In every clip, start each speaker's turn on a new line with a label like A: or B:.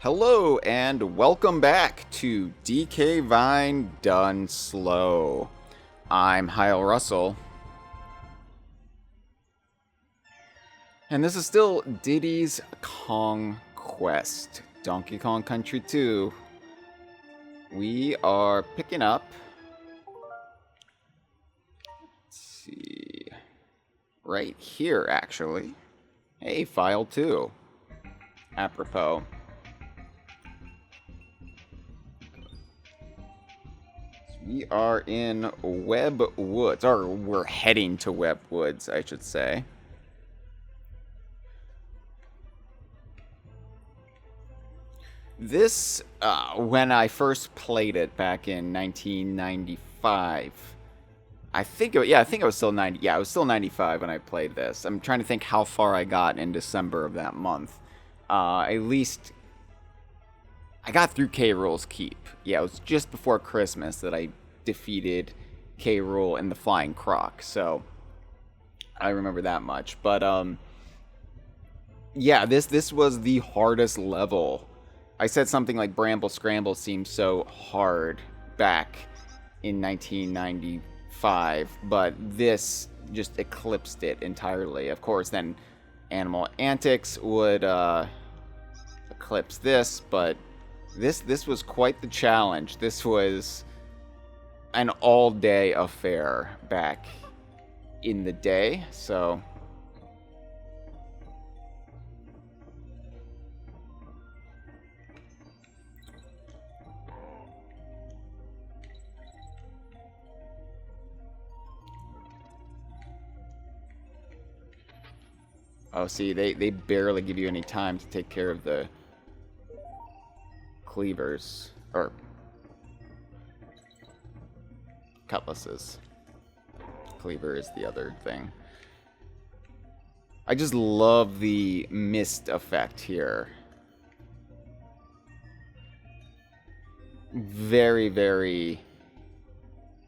A: Hello and welcome back to DK Vine Done Slow. I'm Hyle Russell. And this is still Diddy's Kong Quest, Donkey Kong Country 2. We are picking up, let's see, right here actually. Hey, file 2. Apropos. We are in Web Woods, or we're heading to Web Woods, I should say. This, when I first played it back in 1995, I think it was still 90. Yeah, it was still 95 when I played this. I'm trying to think how far I got in December of that month. At least I got through K. Rool's Keep. Yeah, it was just before Christmas that I defeated K. Rool in the Flying Croc, so I remember that much. But yeah, this was the hardest level. I said something like Bramble Scramble seemed so hard back in 1995, but this just eclipsed it entirely. Of course, then Animal Antics would eclipse this, but this was quite the challenge. This was an all-day affair back in the day, so oh, see, they barely give you any time to take care of the cleavers, or cutlasses. Cleaver is the other thing. I just love the mist effect here. Very, very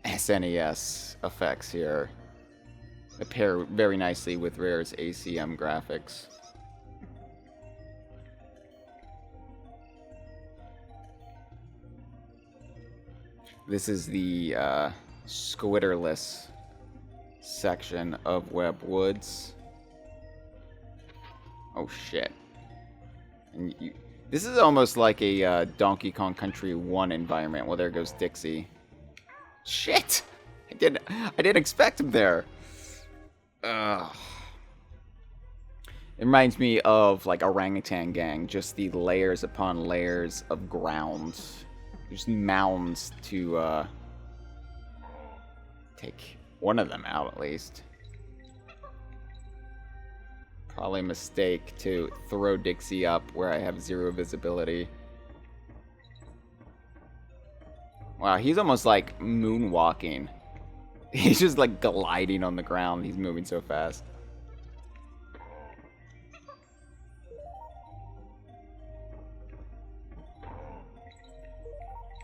A: SNES effects here. They pair very nicely with Rare's ACM graphics. This is the Squidwardless section of Web Woods. Oh shit. And this is almost like a Donkey Kong Country 1 environment. Well, there goes Dixie. Shit! I didn't expect him there. Ugh. It reminds me of like Orangutan Gang, just the layers upon layers of ground. Just mounds to take one of them out at least. Probably a mistake to throw Dixie up where I have zero visibility. Wow, he's almost like moonwalking. He's just like gliding on the ground. He's moving so fast.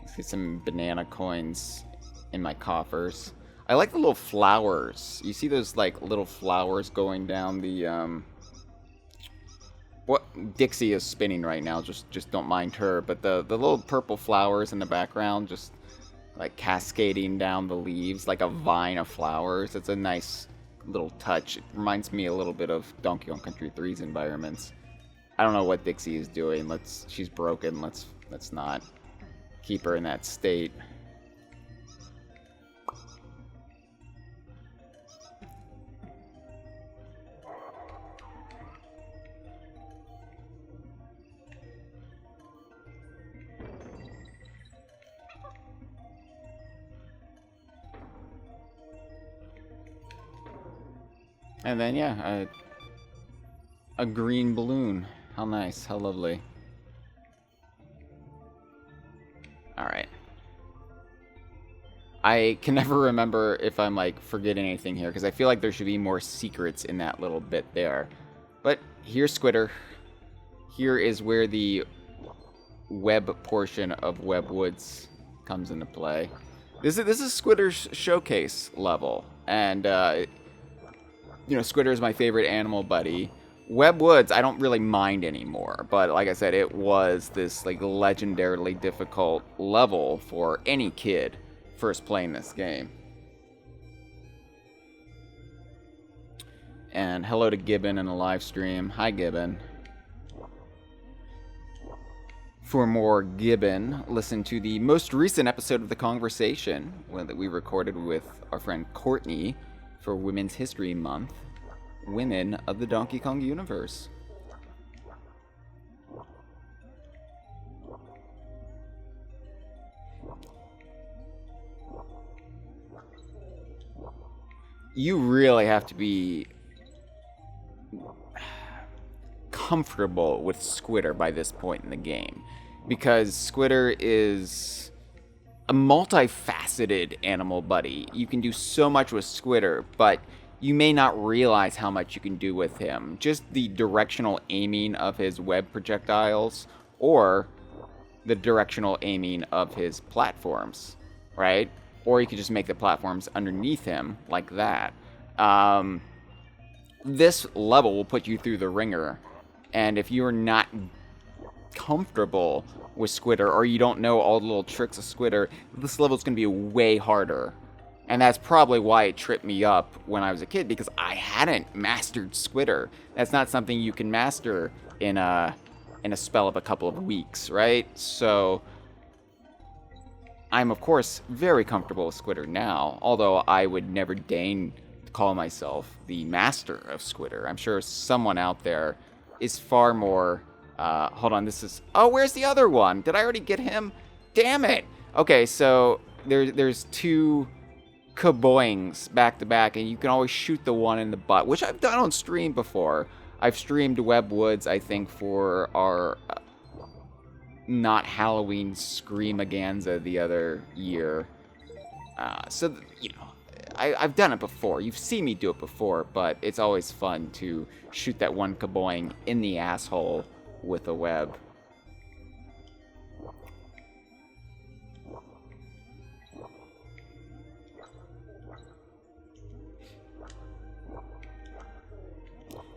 A: Let's get some banana coins in my coffers. I like the little flowers. You see those like little flowers going down the what Dixie is spinning right now, just don't mind her, but the little purple flowers in the background just like cascading down the leaves like a vine of flowers. It's a nice little touch. It reminds me a little bit of Donkey Kong Country 3's environments. I don't know what Dixie is doing. She's broken. Let's not keep her in that state. And then, yeah, a green balloon. How nice, how lovely. Alright. I can never remember if I'm, like, forgetting anything here, because I feel like there should be more secrets in that little bit there. But here's Squitter. Here is where the web portion of Web Woods comes into play. This is Squitter's showcase level, and you know, Squitter is my favorite animal buddy. Web Woods, I don't really mind anymore, but like I said, it was this like legendarily difficult level for any kid first playing this game. And hello to Gibbon in the live stream. Hi, Gibbon. For more Gibbon, listen to the most recent episode of The Conversation that we recorded with our friend Courtney for Women's History Month. Women of the Donkey Kong universe. You really have to be comfortable with Squidward by this point in the game, because Squidward is a multifaceted animal buddy. You can do so much with Squidward, but you may not realize how much you can do with him. Just the directional aiming of his web projectiles, or the directional aiming of his platforms, right? Or you could just make the platforms underneath him like that. This level will put you through the ringer, and if you're not comfortable with Squidward, or you don't know all the little tricks of Squidward, this level's going to be way harder. And that's probably why it tripped me up when I was a kid, because I hadn't mastered Squidward. That's not something you can master in a spell of a couple of weeks, right? So I'm, of course, very comfortable with Squidward now, although I would never deign to call myself the master of Squidward. I'm sure someone out there is far more... hold on, this is... Oh, where's the other one? Did I already get him? Damn it! Okay, so there's two kaboings back to back, and you can always shoot the one in the butt, which I've done on stream before. I've streamed Web Woods, I think, for our not Halloween Screamaganza the other year. So, you know, I've done it before. You've seen me do it before, but it's always fun to shoot that one kaboing in the asshole with a web.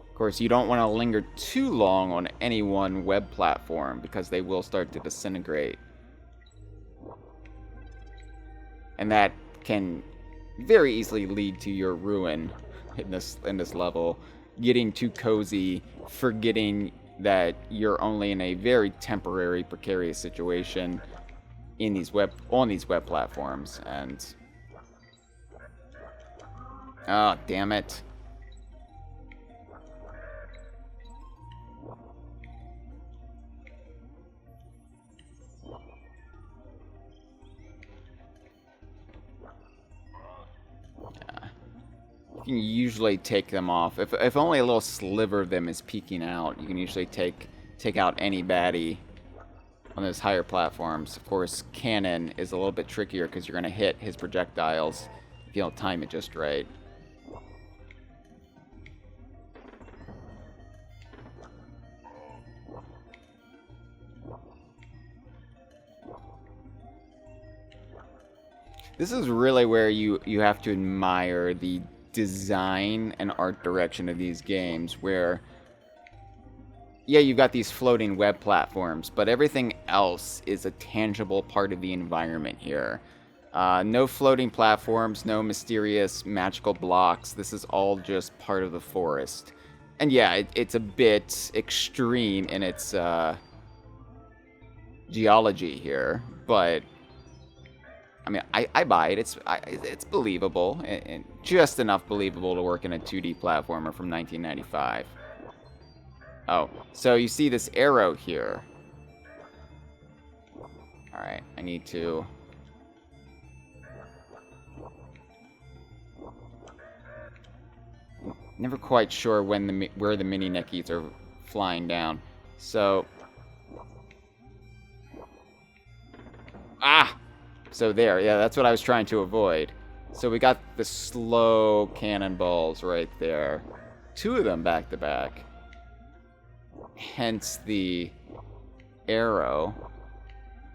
A: Of course, you don't want to linger too long on any one web platform, because they will start to disintegrate. And that can very easily lead to your ruin in this level. Getting too cozy, forgetting that you're only in a very temporary, precarious situation on these web platforms, and oh, damn it. You can usually take them off. If only a little sliver of them is peeking out, you can usually take out any baddie on those higher platforms. Of course, cannon is a little bit trickier, because you're going to hit his projectiles if you don't time it just right. This is really where you have to admire the design and art direction of these games, where, yeah, you've got these floating web platforms, but everything else is a tangible part of the environment here. No floating platforms, no mysterious magical blocks. This is all just part of the forest. And yeah, it's a bit extreme in its geology here, but I mean, I buy it. It's believable, and just enough believable to work in a 2D platformer from 1995. Oh, so you see this arrow here. All right, I need to... Never quite sure where the mini neckies are flying down. So... Ah! So there, yeah, that's what I was trying to avoid. So we got the slow cannonballs right there. Two of them back to back. Hence the arrow.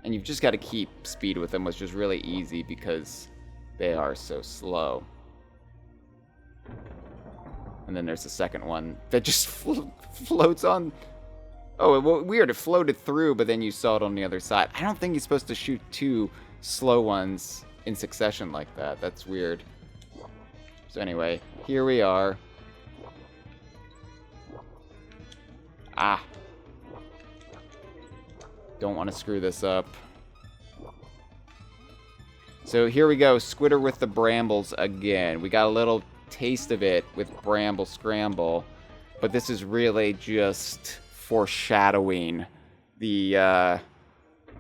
A: And you've just got to keep speed with them, which is really easy because they are so slow. And then there's the second one that just floats on. Oh, well, weird. It floated through, but then you saw it on the other side. I don't think you're supposed to shoot 2 slow ones in succession like that. That's weird. So anyway, here we are. Ah. Don't want to screw this up. So here we go. Squidward with the Brambles again. We got a little taste of it with Bramble Scramble. But this is really just foreshadowing the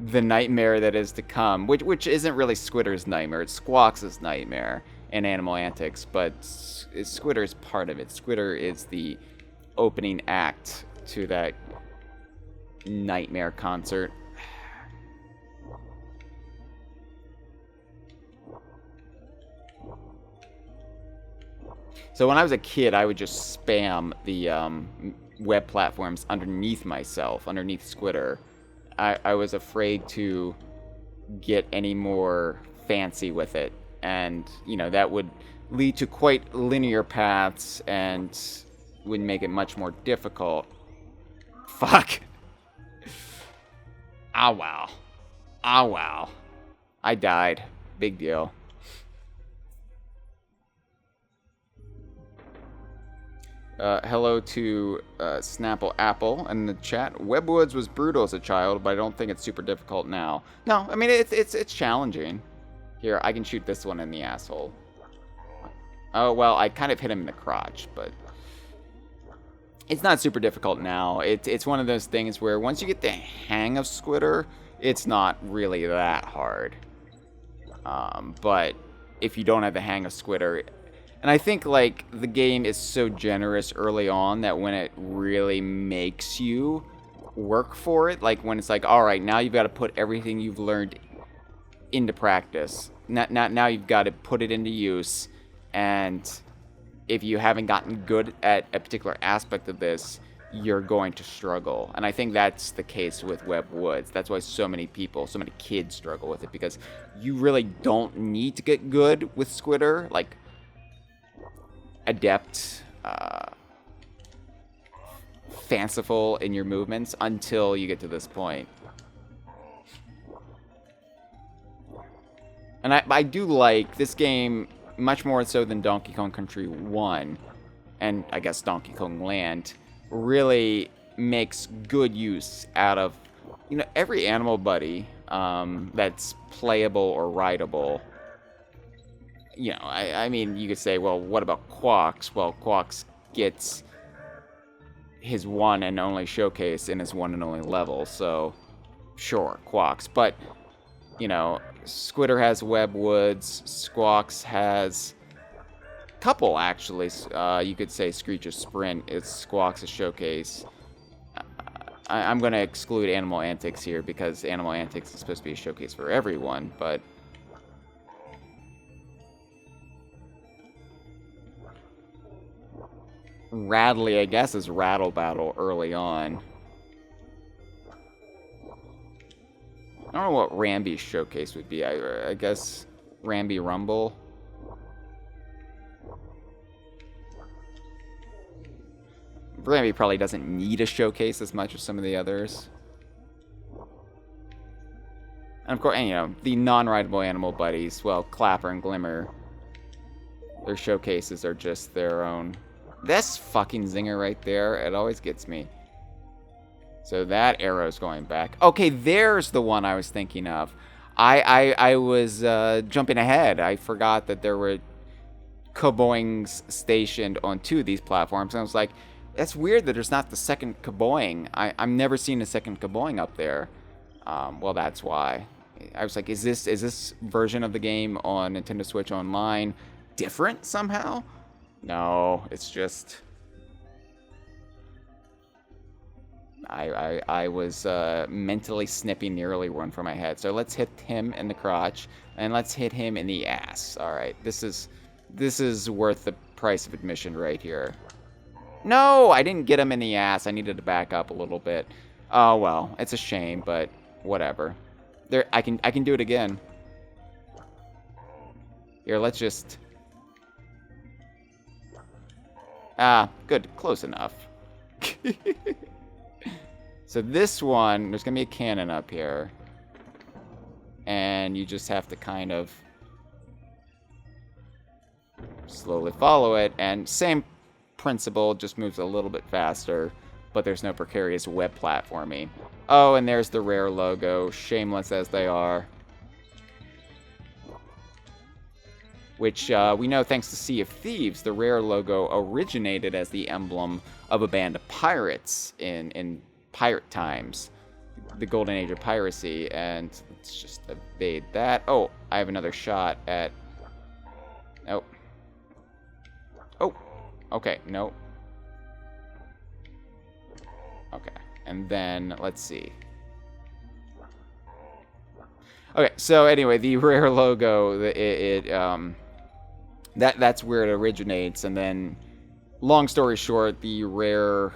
A: nightmare that is to come, which isn't really Squidward's nightmare. It's Squawks' nightmare in Animal Antics, but Squidward's part of it. Squidward is the opening act to that nightmare concert. So when I was a kid, I would just spam the web platforms underneath myself, underneath Squidward. I was afraid to get any more fancy with it. And, you know, that would lead to quite linear paths and would make it much more difficult. Fuck. Ah, wow. Ah, wow. I died. Big deal. Hello to Snapple Apple in the chat. Webwoods was brutal as a child, but I don't think it's super difficult now. No, I mean, it's challenging. Here, I can shoot this one in the asshole. Oh, well, I kind of hit him in the crotch, but it's not super difficult now. It's one of those things where once you get the hang of Squidward, it's not really that hard. But if you don't have the hang of Squidward, and I think, like, the game is so generous early on that when it really makes you work for it, like, when it's like, all right, now you've got to put everything you've learned into practice. Now you've got to put it into use, and if you haven't gotten good at a particular aspect of this, you're going to struggle. And I think that's the case with Webwoods. That's why so many people, so many kids struggle with it, because you really don't need to get good with Squidward, like, adept, fanciful in your movements until you get to this point. And I do like this game much more so than Donkey Kong Country 1, and I guess Donkey Kong Land, really makes good use out of, you know, every animal buddy that's playable or rideable. You know, I mean, you could say, well, what about Quawks? Well, Quawks gets his one and only showcase in his one and only level, so sure, Quawks. But, you know, Squidward has Webwoods, Squawks has a couple, actually. You could say Screech's Sprint is Squawks' showcase. I'm going to exclude Animal Antics here because Animal Antics is supposed to be a showcase for everyone, but Radley, I guess, is Rattle Battle early on. I don't know what Ramby's showcase would be. I guess Ramby Rumble. Ramby probably doesn't need a showcase as much as some of the others. And of course, and, you know, the non-rideable animal buddies, well, Clapper and Glimmer, their showcases are just their own. This fucking zinger right there, it always gets me. So that arrow's going back. Okay, there's the one I was thinking of. I was jumping ahead. I forgot that there were Kaboings stationed on 2 of these platforms. And I was like, that's weird that there's not the second Kaboing. I'm never seen a second Kaboing up there. Well, that's why. I was like, is this version of the game on Nintendo Switch Online different somehow? No, it's just I was mentally snipping the early one from my head. So let's hit him in the crotch and let's hit him in the ass. All right, this is worth the price of admission right here. No, I didn't get him in the ass. I needed to back up a little bit. Oh well, it's a shame, but whatever. There, I can do it again. Here, let's just. Ah, good. Close enough. So this one, there's going to be a cannon up here. And you just have to kind of slowly follow it. And same principle, just moves a little bit faster. But there's no precarious web platforming. Oh, and there's the Rare logo, shameless as they are. Which we know, thanks to Sea of Thieves, the Rare logo originated as the emblem of a band of pirates in pirate times. The golden age of piracy. And let's just evade that. Oh, I have another shot at... Oh. Oh. Okay, no. Okay, and then, let's see. Okay, so anyway, the Rare logo, that's where it originates, and then, long story short, the Rare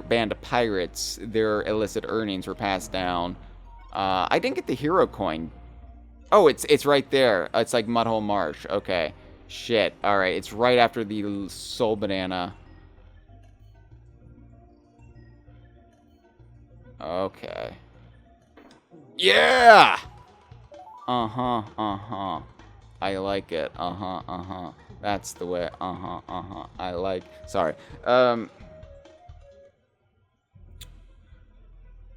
A: band of pirates, their illicit earnings were passed down. I didn't get the hero coin. Oh, it's right there. It's like Mudhole Marsh. Okay, shit. All right, it's right after the Soul Banana. Okay. Yeah! Uh-huh, uh-huh. I like it. Uh-huh, uh-huh. That's the way. Uh-huh, uh-huh. I like... Sorry.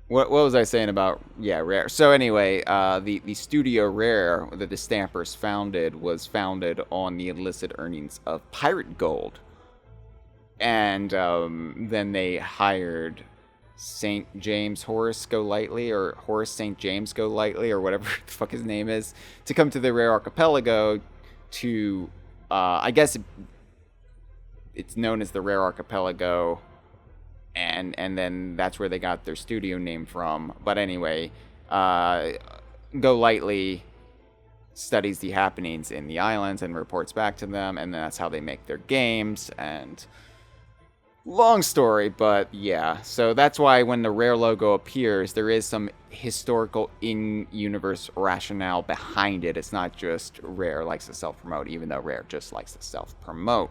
A: What was I saying about... Yeah, Rare. So anyway, the Studio Rare that the Stampers founded was founded on the illicit earnings of pirate gold. And then they hired... St. James Horace Golightly, or Horace St. James Golightly, or whatever the fuck his name is, to come to the Rare Archipelago to, I guess it's known as the Rare Archipelago, and then that's where they got their studio name from. But anyway, Golightly studies the happenings in the islands and reports back to them, and that's how they make their games, and... Long story, but yeah. So that's why when the Rare logo appears, there is some historical in-universe rationale behind it. It's not just Rare likes to self-promote, even though Rare just likes to self-promote.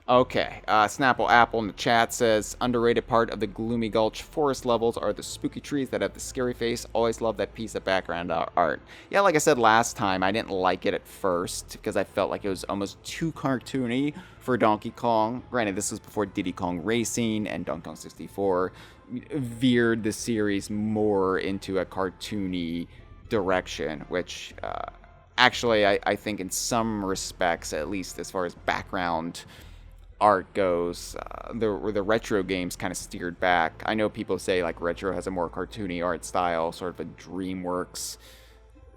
A: Okay, Snapple Apple in the chat says, underrated part of the Gloomy Gulch forest levels are the spooky trees that have the scary face. Always love that piece of background art. Yeah, like I said last time, I didn't like it at first because I felt like it was almost too cartoony for Donkey Kong. Granted, this was before Diddy Kong Racing and Donkey Kong 64 veered the series more into a cartoony direction, which actually I think in some respects, at least as far as background art goes, the retro games kind of steered back. I know people say like retro has a more cartoony art style, sort of a DreamWorks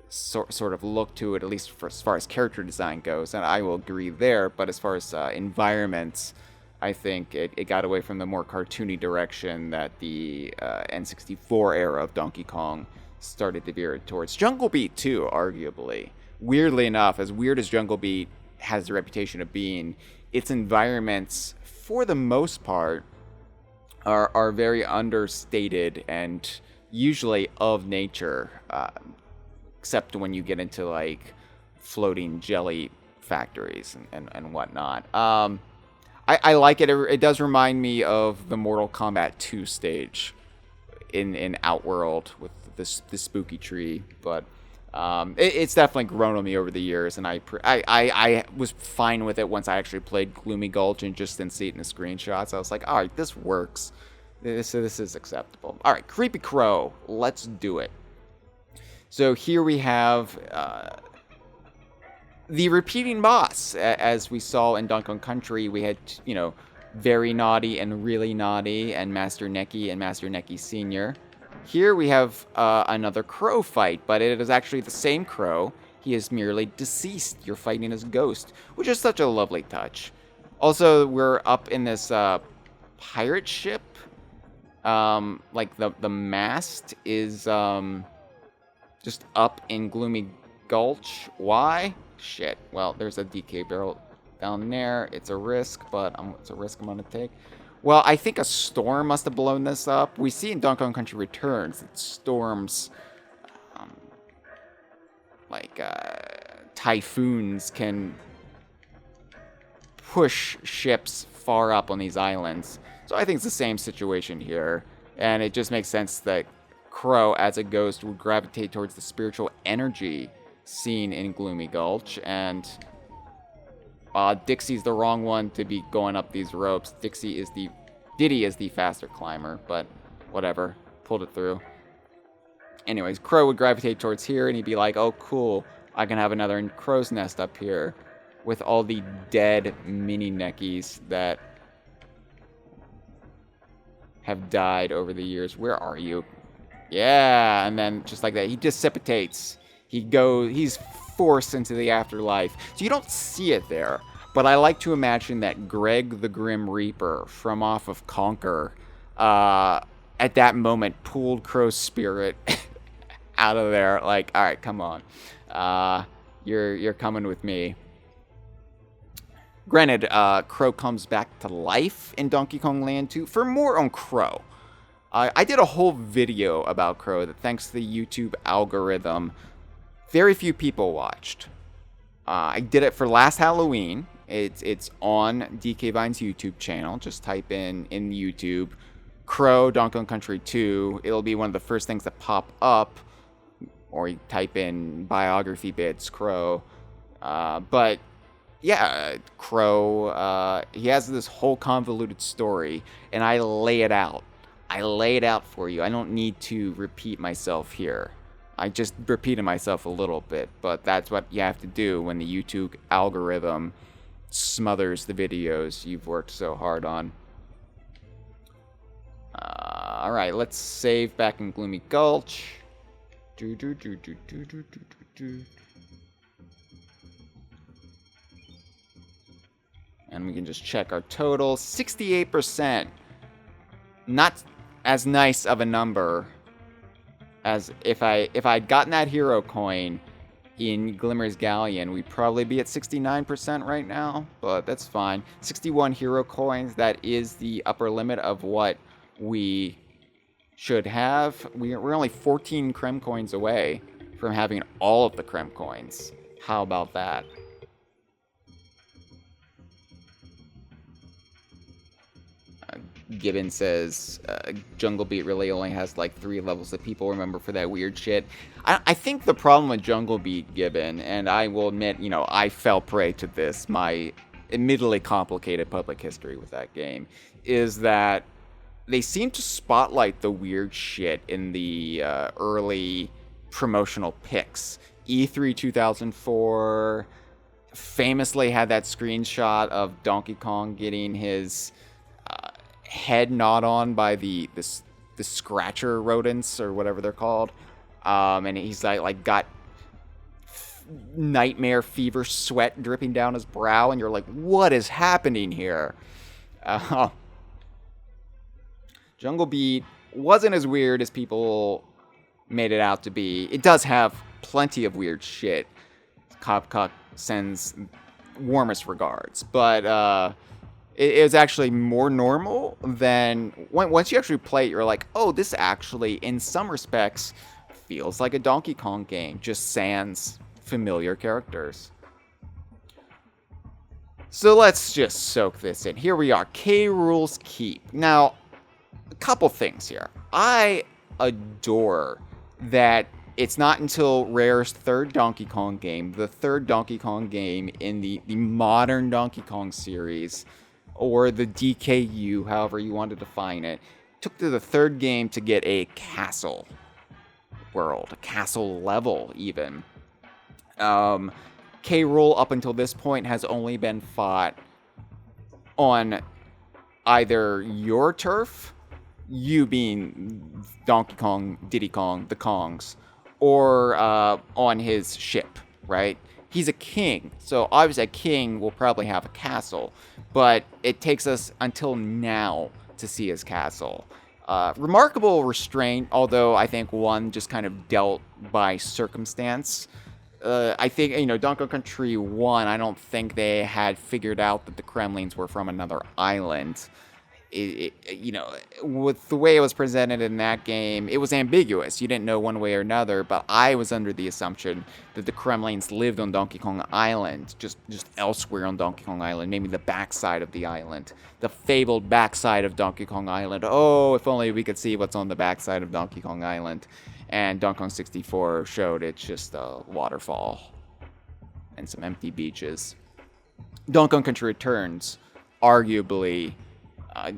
A: sort of look to it, at least for as far as character design goes, and I will agree there. But as far as environments, I think it got away from the more cartoony direction that the N64 era of Donkey Kong started to veer towards. Jungle Beat too, arguably. Weirdly enough, as weird as Jungle Beat has the reputation of being, its environments, for the most part, are very understated and usually of nature, except when you get into like floating jelly factories and whatnot. I like it. It does remind me of the Mortal Kombat 2 stage in Outworld with the spooky tree, but it's definitely grown on me over the years, and I was fine with it once I actually played Gloomy Gulch and just didn't see it in the screenshots. I was like, all right, this works. This is acceptable. All right, Creepy Crow. Let's do it. So here we have the repeating boss. As we saw in Donkey Kong Country, we had, Very Naughty and Really Naughty and Master Neki and Master Neki Sr. Here we have another crow fight, but it is actually the same crow. He is merely deceased. You're fighting his ghost, which is such a lovely touch. Also, we're up in this pirate ship. Like the mast is just up in Gloomy Gulch. Why? Shit. Well, there's a DK barrel down there. It's a risk, but it's a risk I'm gonna take. Well, I think a storm must have blown this up. We see in Donkey Kong Country Returns that storms, typhoons can push ships far up on these islands. So I think it's the same situation here. And it just makes sense that Crow, as a ghost, would gravitate towards the spiritual energy seen in Gloomy Gulch. And Dixie's the wrong one to be going up these ropes. Diddy is the faster climber, but whatever. Pulled it through. Anyways, Crow would gravitate towards here, and he'd be like, oh, cool. I can have another crow's nest up here with all the dead mini-neckies that have died over the years. Where are you? Yeah, and then just like that, he dissipates. He's forced into the afterlife. So you don't see it there, but I like to imagine that Greg the Grim Reaper from off of Conquer, at that moment, pulled Crow's spirit out of there. Like, all right, come on. You're coming with me. Granted, Crow comes back to life in Donkey Kong Land 2. For more on Crow, I did a whole video about Crow that, thanks to the YouTube algorithm, very few people watched. I did it for last Halloween. It's on DK Vine's YouTube channel. Just type in YouTube, Crow Donkey Kong Country 2. It'll be one of the first things that pop up. Or you type in biography bits, Crow. But yeah, Crow, he has this whole convoluted story, and I lay it out. I lay it out for you. I don't need to repeat myself here. I just repeated myself a little bit, but that's what you have to do when the YouTube algorithm smothers the videos you've worked so hard on. Alright, let's save back in Gloomy Gulch. And we can just check our total. 68%. Not as nice of a number as if I'd gotten that hero coin in Glimmer's Galleon, we'd probably be at 69% right now, but that's fine. 61 hero coins, that is the upper limit of what we should have. We're only 14 Creme coins away from having all of the Creme coins. How about that? Gibbon says Jungle Beat really only has like 3 levels that people remember for that weird shit. I think the problem with Jungle Beat, Gibbon, and I will admit, I fell prey to this, my admittedly complicated public history with that game, is that they seem to spotlight the weird shit in the early promotional pics. E3 2004 famously had that screenshot of Donkey Kong getting his head gnawed on by the scratcher rodents or whatever they're called, and he's like got nightmare fever sweat dripping down his brow, and you're like, what is happening here? Jungle Beat wasn't as weird as people made it out to be. It does have plenty of weird shit. Copcock sends warmest regards, but it was actually more normal than once you actually play it, you're like, oh, this actually, in some respects, feels like a Donkey Kong game, just sans familiar characters. So let's just soak this in. Here we are, K. Rool's Keep. Now, a couple things here. I adore that it's not until Rare's third Donkey Kong game, the third Donkey Kong game in the modern Donkey Kong series, or the DKU, however you want to define it, took to the third game to get a castle world, a castle level even. K. Rool up until this point has only been fought on either your turf, you being Donkey Kong, Diddy Kong, the Kongs, or on his ship, right? He's a king, so obviously a king will probably have a castle, but it takes us until now to see his castle. Remarkable restraint, although I think one just kind of dealt by circumstance. I think, Donkey Kong Country 1, I don't think they had figured out that the Kremlings were from another island. you know, with the way it was presented in that game, it was ambiguous. You didn't know one way or another, but I was under the assumption that the Kremlins lived on Donkey Kong Island, just elsewhere on Donkey Kong Island, maybe the backside of the island, the fabled backside of Donkey Kong Island. Oh, if only we could see what's on the backside of Donkey Kong Island. And Donkey Kong 64 showed it's just a waterfall and some empty beaches. Donkey Kong Country Returns arguably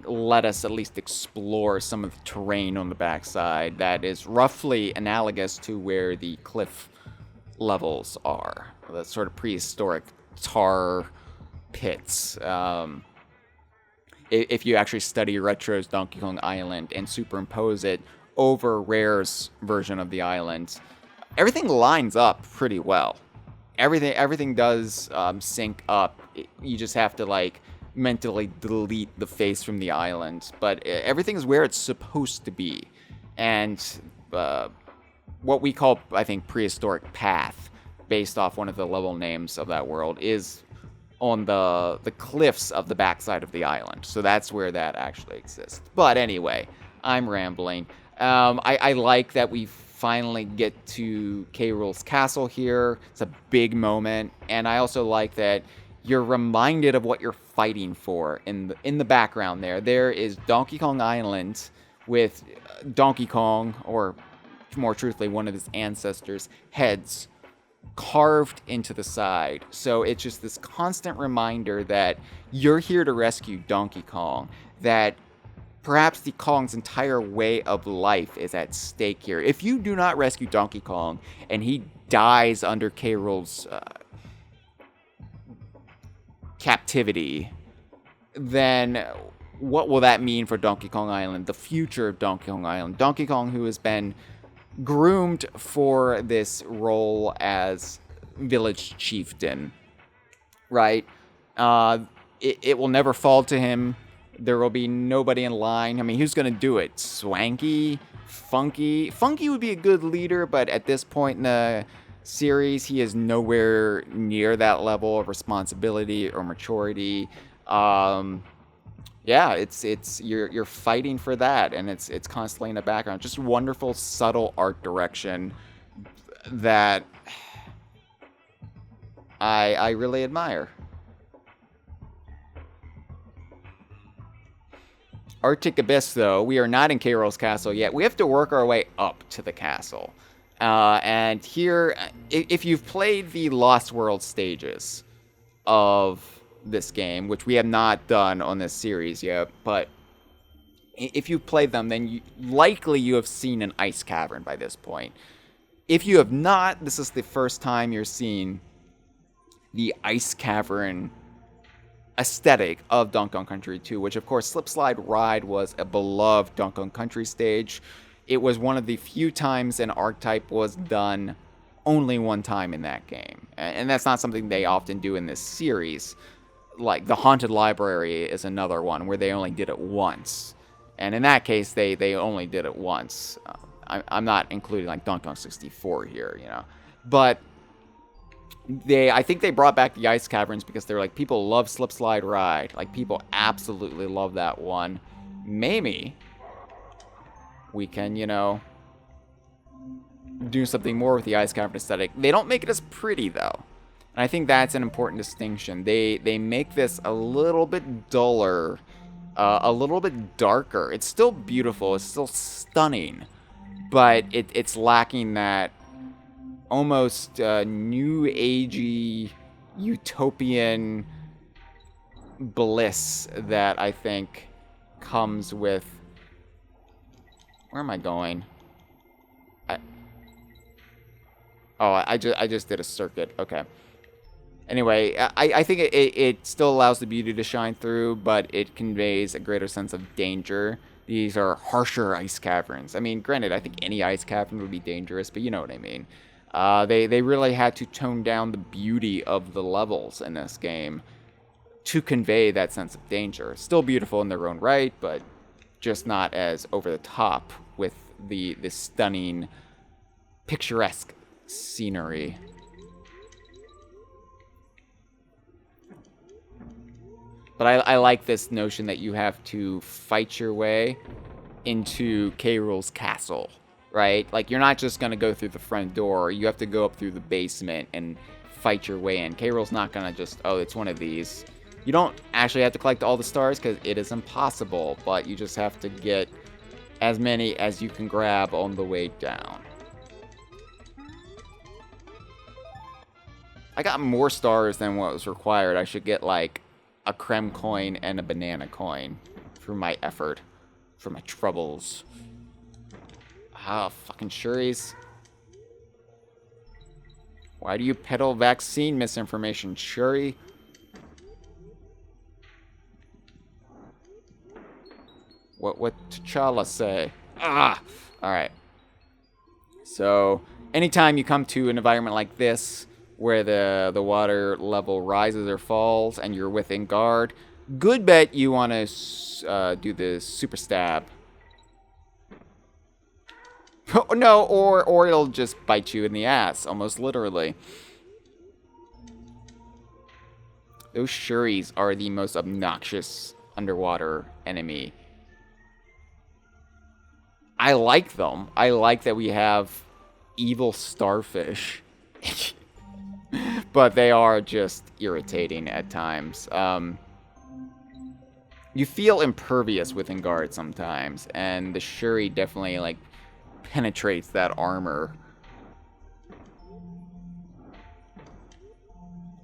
A: let us at least explore some of the terrain on the backside that is roughly analogous to where the cliff levels are. The sort of prehistoric tar pits. If you actually study Retro's Donkey Kong Island and superimpose it over Rare's version of the island, everything lines up pretty well. Everything does sync up. You just have to, like, mentally delete the face from the island, but everything's where it's supposed to be. And what we call, I think, prehistoric path, based off one of the level names of that world, is on the cliffs of the backside of the island. So that's where that actually exists. But anyway, I'm rambling. I like that we finally get to K. Rool's castle here. It's a big moment. And I also like that you're reminded of what you're fighting for in the background there. There is Donkey Kong Island with Donkey Kong, or more truthfully, one of his ancestors' heads carved into the side. So it's just this constant reminder that you're here to rescue Donkey Kong, that perhaps the Kong's entire way of life is at stake here. If you do not rescue Donkey Kong and he dies under K. Rool's captivity, then what will that mean for Donkey Kong Island, the future of Donkey Kong Island? Donkey Kong, who has been groomed for this role as village chieftain, right? It will never fall to him. There will be nobody in line. I mean, who's going to do it? Swanky? Funky? Funky would be a good leader, but at this point in the series, he is nowhere near that level of responsibility or maturity. Yeah, it's you're fighting for that, and it's constantly in the background. Just wonderful, subtle art direction that I really admire. Arctic Abyss, though, we are not in K. Rool's castle yet. We have to work our way up to the castle. And here, if you've played the Lost World stages of this game, which we have not done on this series yet, but if you've played them, then likely you have seen an ice cavern by this point. If you have not, this is the first time you're seeing the ice cavern aesthetic of Donkey Kong Country 2, which of course Slip Slide Ride was a beloved Donkey Kong Country stage. It was one of the few times an archetype was done only one time in that game. And that's not something they often do in this series. Like the Haunted Library is another one where they only did it once. And in that case, they only did it once. I'm not including like Donkey Kong 64 here, you know. But I think they brought back the ice caverns because they're like, people love Slip Slide Ride. Like, people absolutely love that one. Maybe we can, you know, do something more with the ice cavern aesthetic. They don't make it as pretty, though. And I think that's an important distinction. They make this a little bit duller, a little bit darker. It's still beautiful. It's still stunning. But it's lacking that almost new agey utopian bliss that I think comes with. Where am I going? I just did a circuit. Okay. Anyway, I think it still allows the beauty to shine through, but it conveys a greater sense of danger. These are harsher ice caverns. I mean, granted, I think any ice cavern would be dangerous, but you know what I mean. They really had to tone down the beauty of the levels in this game to convey that sense of danger. Still beautiful in their own right, but just not as over the top with the stunning, picturesque scenery. But I like this notion that you have to fight your way into K. Rool's castle, right? Like, you're not just going to go through the front door. You have to go up through the basement and fight your way in. K. Rool's not going to just, oh, it's one of these. You don't actually have to collect all the stars because it is impossible, but you just have to get as many as you can grab on the way down. I got more stars than what was required. I should get, like, a creme coin and a banana coin for my effort, for my troubles. Ah, fucking Shuris. Why do you peddle vaccine misinformation, Shuri? What T'Challa say? Ah! Alright. So, anytime you come to an environment like this, where the water level rises or falls, and you're within guard, good bet you want to do the super stab. No, or it'll just bite you in the ass, almost literally. Those Shuris are the most obnoxious underwater enemy. I like them. I like that we have evil starfish. But they are just irritating at times. You feel impervious within guard sometimes, and the Shuri definitely, like, penetrates that armor.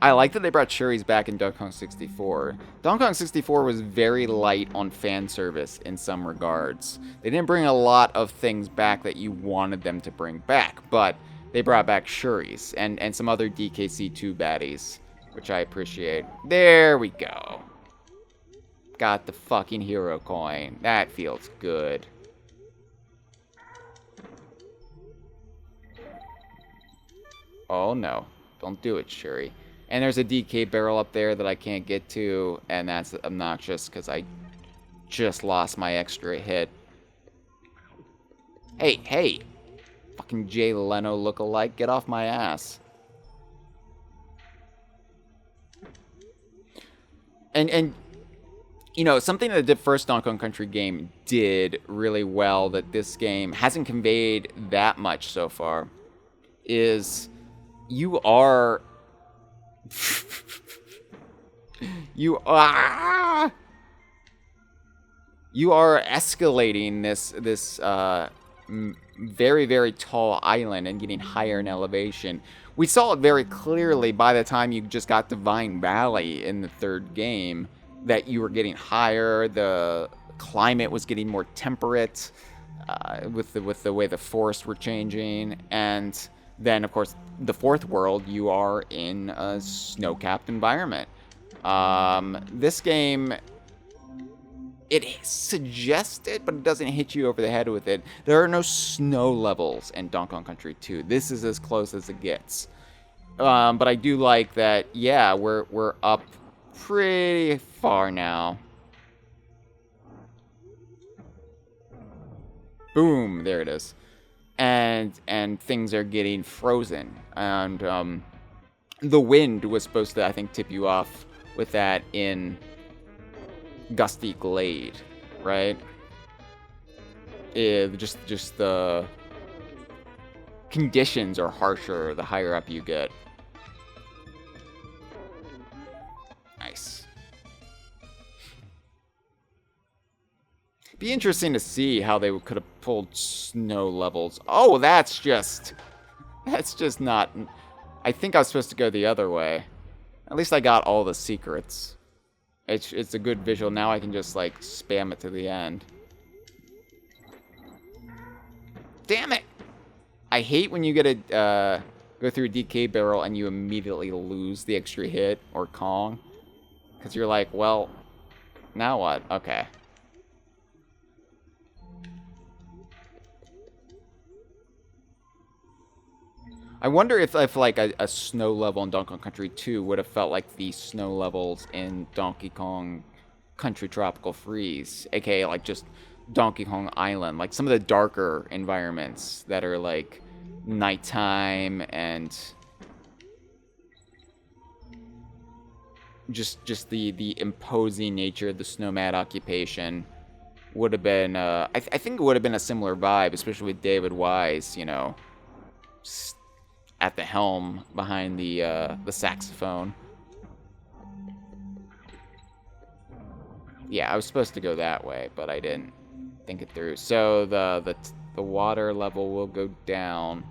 A: I like that they brought Shuris back in Donkey Kong 64. Donkey Kong 64 was very light on fan service in some regards. They didn't bring a lot of things back that you wanted them to bring back, but they brought back Shuris and some other DKC2 baddies, which I appreciate. There we go. Got the fucking hero coin. That feels good. Oh no. Don't do it, Shuri. And there's a DK barrel up there that I can't get to, and that's obnoxious because I just lost my extra hit. Hey, hey! Fucking Jay Leno look-alike, get off my ass. And you know, something that the first Donkey Kong Country game did really well that this game hasn't conveyed that much so far is you are... you are escalating this very, very tall island and getting higher in elevation. We saw it very clearly by the time you just got to Vine Valley in the third game, that you were getting higher, the climate was getting more temperate, with the way the forests were changing, and then, of course, the fourth world, you are in a snow-capped environment. This game... it suggested, but it doesn't hit you over the head with it. There are no snow levels in Donkey Kong Country 2. This is as close as it gets. But I do like that, yeah, we're up pretty far now. Boom, there it is. And things are getting frozen. And the wind was supposed to, I think, tip you off with that in Gusty Glade, right? Just the conditions are harsher the higher up you get. Nice. Be interesting to see how they could have pulled snow levels. Oh, that's just not... I think I was supposed to go the other way. At least I got all the secrets. It's a good visual. Now I can just, like, spam it to the end. Damn it! I hate when you get a, go through a DK barrel and you immediately lose the extra hit or Kong. Because you're like, well, now what? Okay. I wonder if like, a snow level in Donkey Kong Country 2 would have felt like the snow levels in Donkey Kong Country Tropical Freeze, aka, like, just Donkey Kong Island. Like, some of the darker environments that are, like, nighttime and... just the imposing nature of the Snowman occupation would have been, I think it would have been a similar vibe, especially with David Wise, you know, at the helm behind the saxophone. Yeah, I was supposed to go that way, but I didn't think it through. So the water level will go down.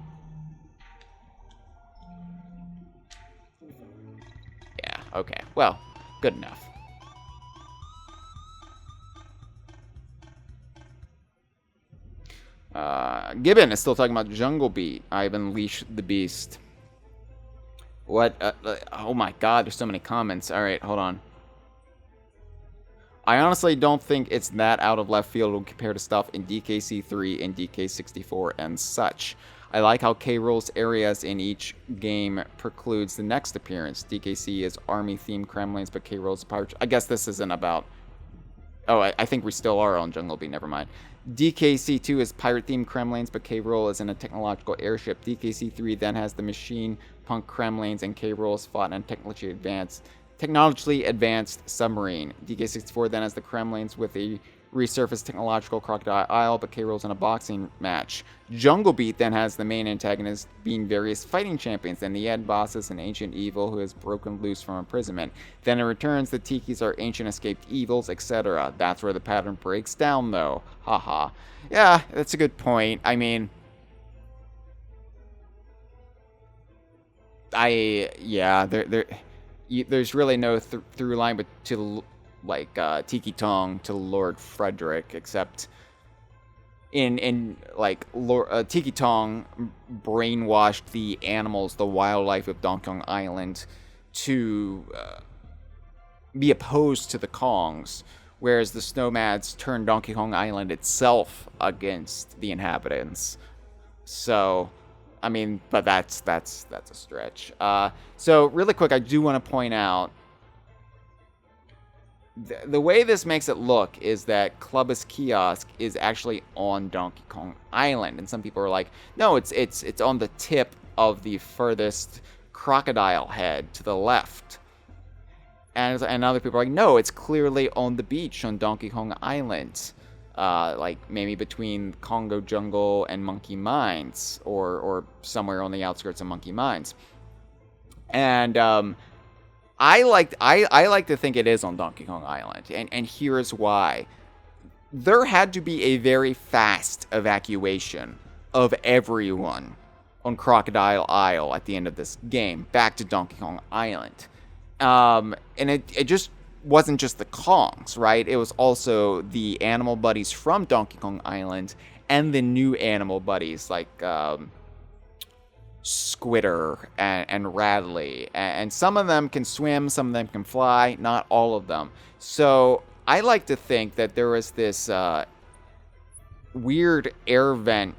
A: Yeah, okay. Well, good enough. Gibbon is still talking about Jungle Beat. I've unleashed the beast. What? Oh my god, there's so many comments. Alright, hold on. I honestly don't think it's that out of left field when compared to stuff in DKC3 and DK64 and such. I like how K-Rool's areas in each game precludes the next appearance. DKC is army-themed Kremlins, but K-Rool's pirate... I guess this isn't about... Oh, I think we still are on Jungle Beat, never mind. DKC2 is pirate-themed Kremlins, but K-Rool is in a technological airship. DKC3 then has the machine punk Kremlins, and K-Rool is fought in a technologically advanced submarine. DK64 then has the Kremlins with a resurfaced technological Crocodile Isle, but K-Rool's in a boxing match. Jungle Beat then has the main antagonist being various fighting champions, and the end boss is an ancient evil who has broken loose from imprisonment. Then in returns, the Tikis are ancient escaped evils, etc. That's where the pattern breaks down, though. Haha. Yeah, that's a good point. I mean... there's really no through line but to like Tiki Tong to Lord Frederick, except in like Tiki Tong brainwashed the animals, the wildlife of Donkey Kong Island to be opposed to the Kongs, whereas the Snowmads turned Donkey Kong Island itself against the inhabitants. So I mean, but that's a stretch. So really quick, I do want to point out the way this makes it look is that Clubus Kiosk is actually on Donkey Kong Island, and some people are like, no, it's on the tip of the furthest crocodile head to the left. And other people are like, no, it's clearly on the beach on Donkey Kong Island. Like maybe between Congo Jungle and Monkey Mines, or somewhere on the outskirts of Monkey Mines. And I like to think it is on Donkey Kong Island, and here's why. There had to be a very fast evacuation of everyone on Crocodile Isle at the end of this game back to Donkey Kong Island. And it just wasn't just the Kongs, right? It was also the animal buddies from Donkey Kong Island and the new animal buddies like Squidward and Radley. And some of them can swim, some of them can fly, not all of them. So I like to think that there was this weird air vent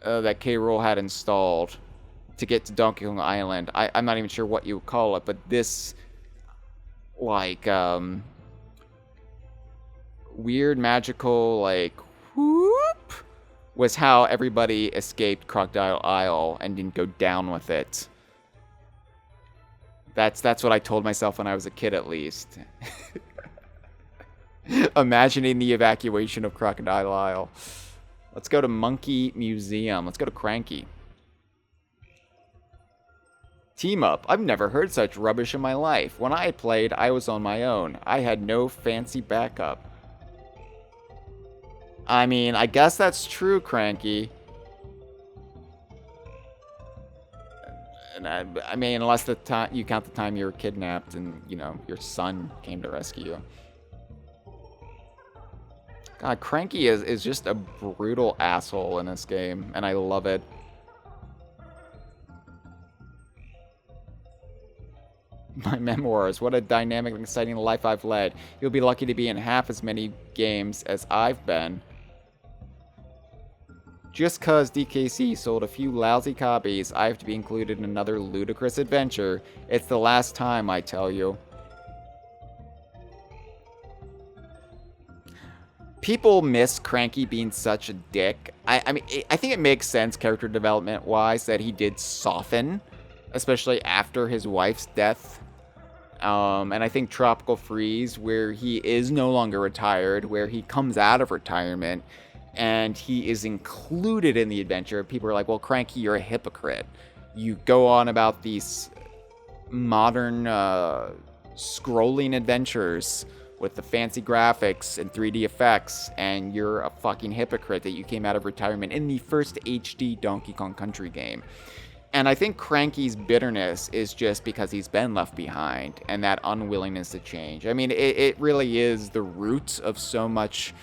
A: that K-Rool had installed to get to Donkey Kong Island. I'm not even sure what you would call it, but this like weird magical like whoop was how everybody escaped Crocodile Isle and didn't go down with it. That's what I told myself when I was a kid, at least. Imagining the evacuation of Crocodile Isle. Let's go to Monkey Museum. Let's go to Cranky. Team up. I've never heard such rubbish in my life. When I played, I was on my own. I had no fancy backup. I mean, I guess that's true, Cranky. And I mean, unless the time you count the time you were kidnapped and, you know, your son came to rescue you. God, Cranky is just a brutal asshole in this game, and I love it. My memoirs. What a dynamic and exciting life I've led. You'll be lucky to be in half as many games as I've been. Just cause DKC sold a few lousy copies, I have to be included in another ludicrous adventure. It's the last time, I tell you. People miss Cranky being such a dick. I mean, I think it makes sense character development-wise that he did soften, especially after his wife's death. And I think Tropical Freeze, where he is no longer retired, where he comes out of retirement, and he is included in the adventure. People are like, well, Cranky, you're a hypocrite. You go on about these modern scrolling adventures with the fancy graphics and 3D effects, and you're a fucking hypocrite that you came out of retirement in the first HD Donkey Kong Country game. And I think Cranky's bitterness is just because he's been left behind and that unwillingness to change. I mean, it really is the root of so much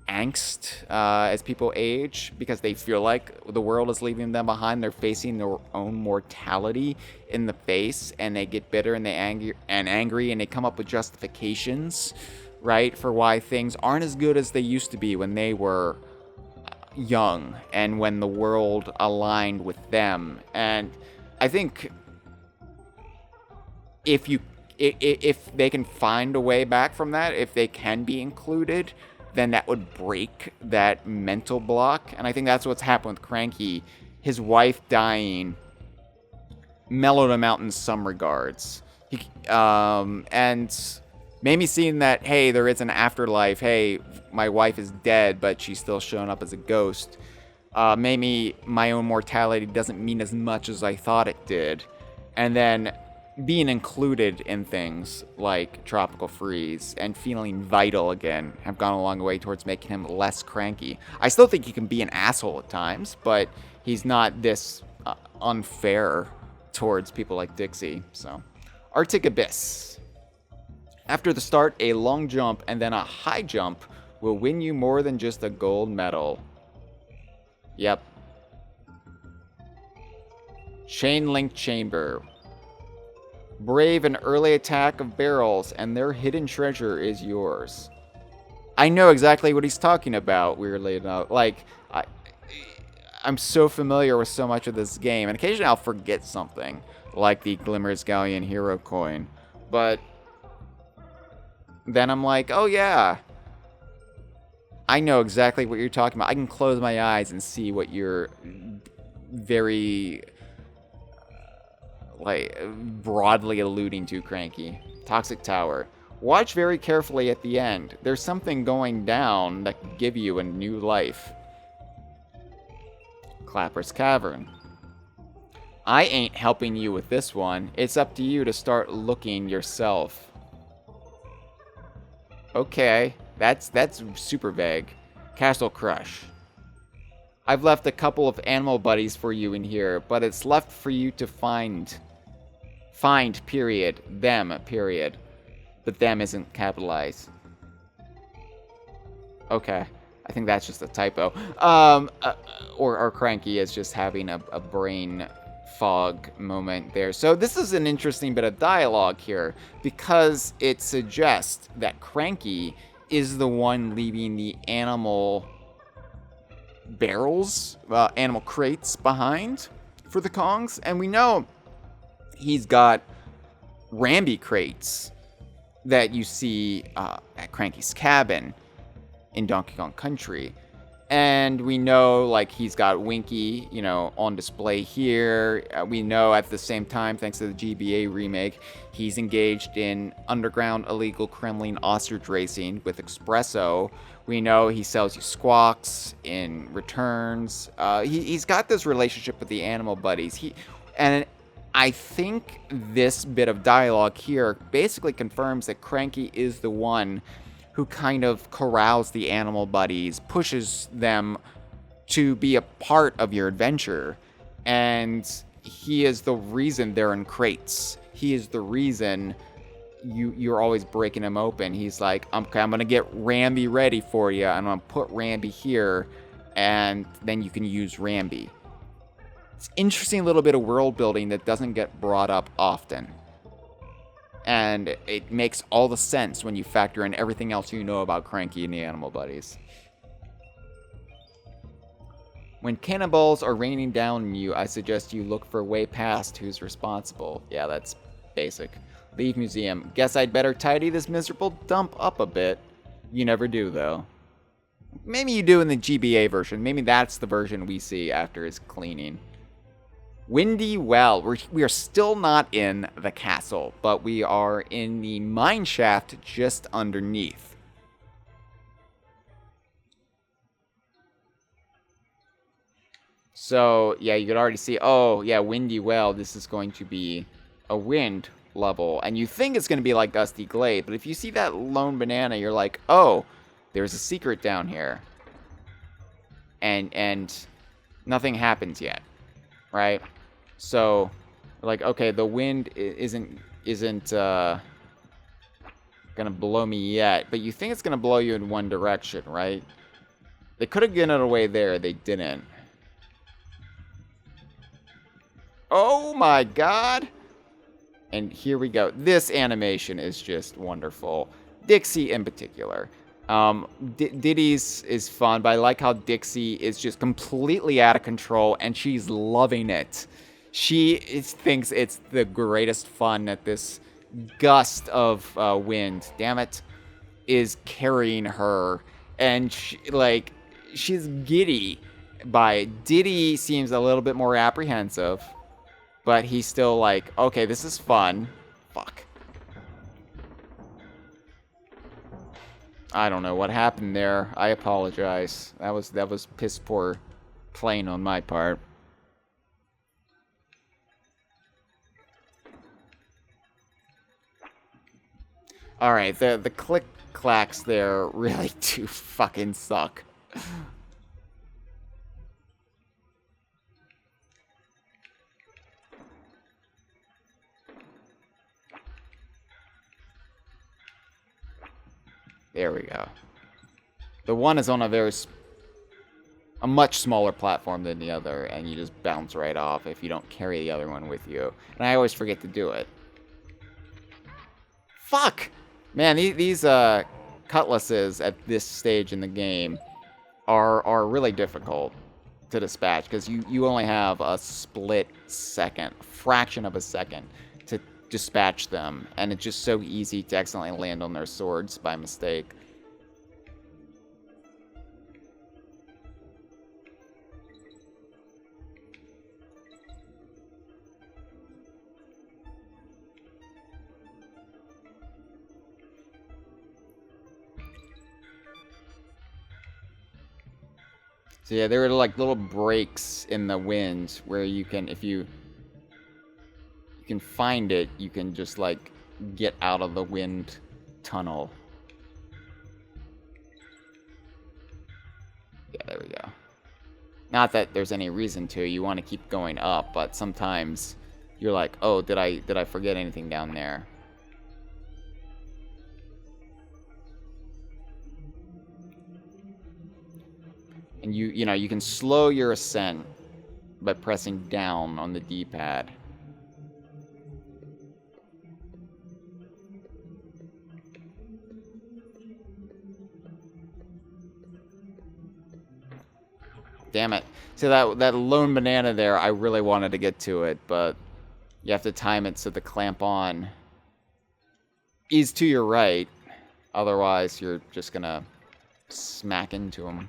A: angst as people age, because they feel like the world is leaving them behind. They're facing their own mortality in the face, and they get bitter and angry, and they come up with justifications, right, for why things aren't as good as they used to be when they were young and when the world aligned with them. And I think if they can find a way back from that, if they can be included, then that would break that mental block. And I think that's what's happened with Cranky. His wife dying mellowed him out in some regards. And maybe seeing that, hey, there is an afterlife. Hey, my wife is dead, but she's still showing up as a ghost. Maybe my own mortality doesn't mean as much as I thought it did. And then being included in things like Tropical Freeze and feeling vital again have gone a long way towards making him less cranky. I still think he can be an asshole at times, but he's not this unfair towards people like Dixie. So, Arctic Abyss. After the start, a long jump and then a high jump will win you more than just a gold medal. Yep. Chain Link Chamber. Brave an early attack of barrels, and their hidden treasure is yours. I know exactly what he's talking about, weirdly enough. Like, I'm so familiar with so much of this game, and occasionally I'll forget something, like the Glimmer's Galleon Hero Coin. But then I'm like, oh yeah, I know exactly what you're talking about. I can close my eyes and see what you're very broadly alluding to, Cranky. Toxic Tower. Watch very carefully at the end. There's something going down that could give you a new life. Clapper's Cavern. I ain't helping you with this one. It's up to you to start looking yourself. Okay, that's super vague. Castle Crush. I've left a couple of animal buddies for you in here, but it's left for you to find, period. Them, period. But them isn't capitalized. Okay. I think that's just a typo. Or Cranky is just having a brain fog moment there. So this is an interesting bit of dialogue here, because it suggests that Cranky is the one leaving the animal barrels, animal crates behind for the Kongs. And we know he's got Rambi crates that you see at Cranky's cabin in Donkey Kong Country. And we know, like, he's got Winky, on display here. We know at the same time, thanks to the GBA remake, he's engaged in underground illegal Kremlin ostrich racing with Espresso. We know he sells you squawks in returns. He's got this relationship with the animal buddies. And I think this bit of dialogue here basically confirms that Cranky is the one who kind of corrals the animal buddies, pushes them to be a part of your adventure. And he is the reason they're in crates. He is the reason you're always breaking them open. He's like, okay, I'm going to get Rambi ready for you. I'm going to put Rambi here, and then you can use Rambi. It's an interesting little bit of world building that doesn't get brought up often. And it makes all the sense when you factor in everything else you know about Cranky and the animal buddies. When cannonballs are raining down on you, I suggest you look for a way past who's responsible. Yeah, that's basic. Leave museum. Guess I'd better tidy this miserable dump up a bit. You never do, though. Maybe you do in the GBA version. Maybe that's the version we see after his cleaning. Windy Well. We are still not in the castle, but we are in the mine shaft just underneath. So, yeah, you could already see, oh, yeah, Windy Well, this is going to be a wind level. And you think it's going to be like Dusty Glade, but if you see that lone banana, you're like, oh, there's a secret down here. And nothing happens yet, right? So, like, okay, the wind isn't gonna blow me yet, but you think it's gonna blow you in one direction, right? They could have gotten it away there, they didn't. Oh my god! And here we go. This animation is just wonderful. Dixie in particular. Diddy's is fun, but I like how Dixie is just completely out of control, and she's loving it. She thinks it's the greatest fun that this gust of wind, damn it, is carrying her. And she's giddy by it. Diddy seems a little bit more apprehensive, but he's still like, okay, this is fun. Fuck. I don't know what happened there. I apologize. That was piss poor playing on my part. All right, the click clacks there really do fucking suck. There we go. The one is on a much smaller platform than the other, and you just bounce right off if you don't carry the other one with you. And I always forget to do it. Fuck! Man, these cutlasses at this stage in the game are really difficult to dispatch, because you only have a split second, fraction of a second, to dispatch them, and it's just so easy to accidentally land on their swords by mistake. So yeah, there are like little breaks in the wind where you can, if you can find it, you can just like get out of the wind tunnel. Yeah, there we go. Not that there's any reason to. You want to keep going up, but sometimes you're like, oh, did I forget anything down there? And you know, you can slow your ascent by pressing down on the D-pad. Damn it. So that lone banana there, I really wanted to get to it, but you have to time it so the clamp on is to your right. Otherwise, you're just gonna smack into him.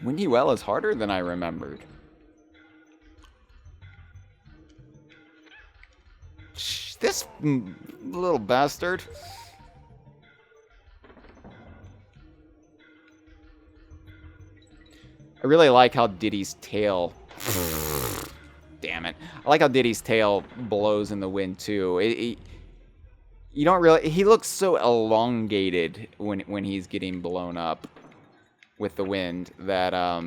A: Windy Well is harder than I remembered. This little bastard. I really like how Diddy's tail... Damn it. I like how Diddy's tail blows in the wind, too. You don't really... He looks so elongated when he's getting blown up with the wind that, I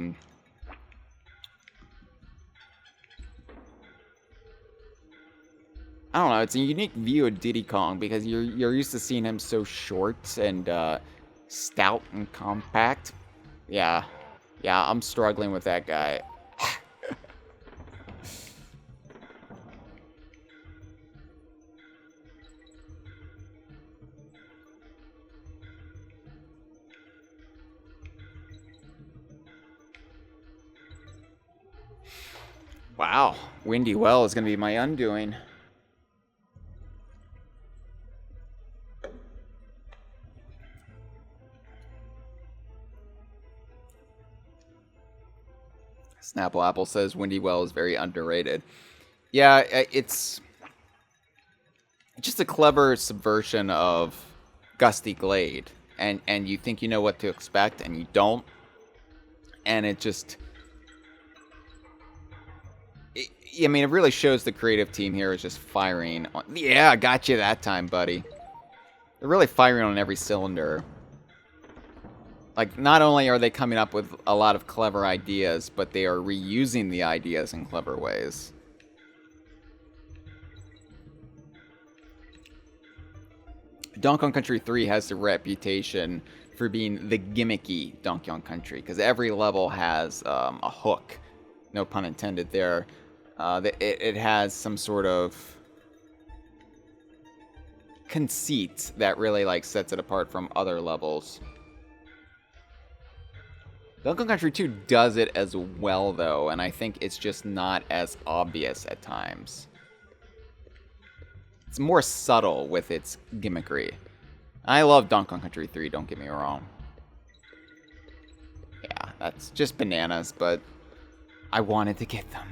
A: don't know, it's a unique view of Diddy Kong because you're used to seeing him so short and stout and compact. Yeah, I'm struggling with that guy. Wow, Windy Well is going to be my undoing. Snapple Apple says Windy Well is very underrated. Yeah, it's just a clever subversion of Gusty Glade. And you think you know what to expect, and you don't. And it just... I mean, it really shows the creative team here is just firing on... Yeah, I got you that time, buddy. They're really firing on every cylinder. Like, not only are they coming up with a lot of clever ideas, but they are reusing the ideas in clever ways. Donkey Kong Country 3 has the reputation for being the gimmicky Donkey Kong Country, because every level has a hook. No pun intended there. It has some sort of conceit that really like sets it apart from other levels. Donkey Kong Country 2 does it as well, though, and I think it's just not as obvious at times. It's more subtle with its gimmickry. I love Donkey Kong Country 3, don't get me wrong. Yeah, that's just bananas, but I wanted to get them.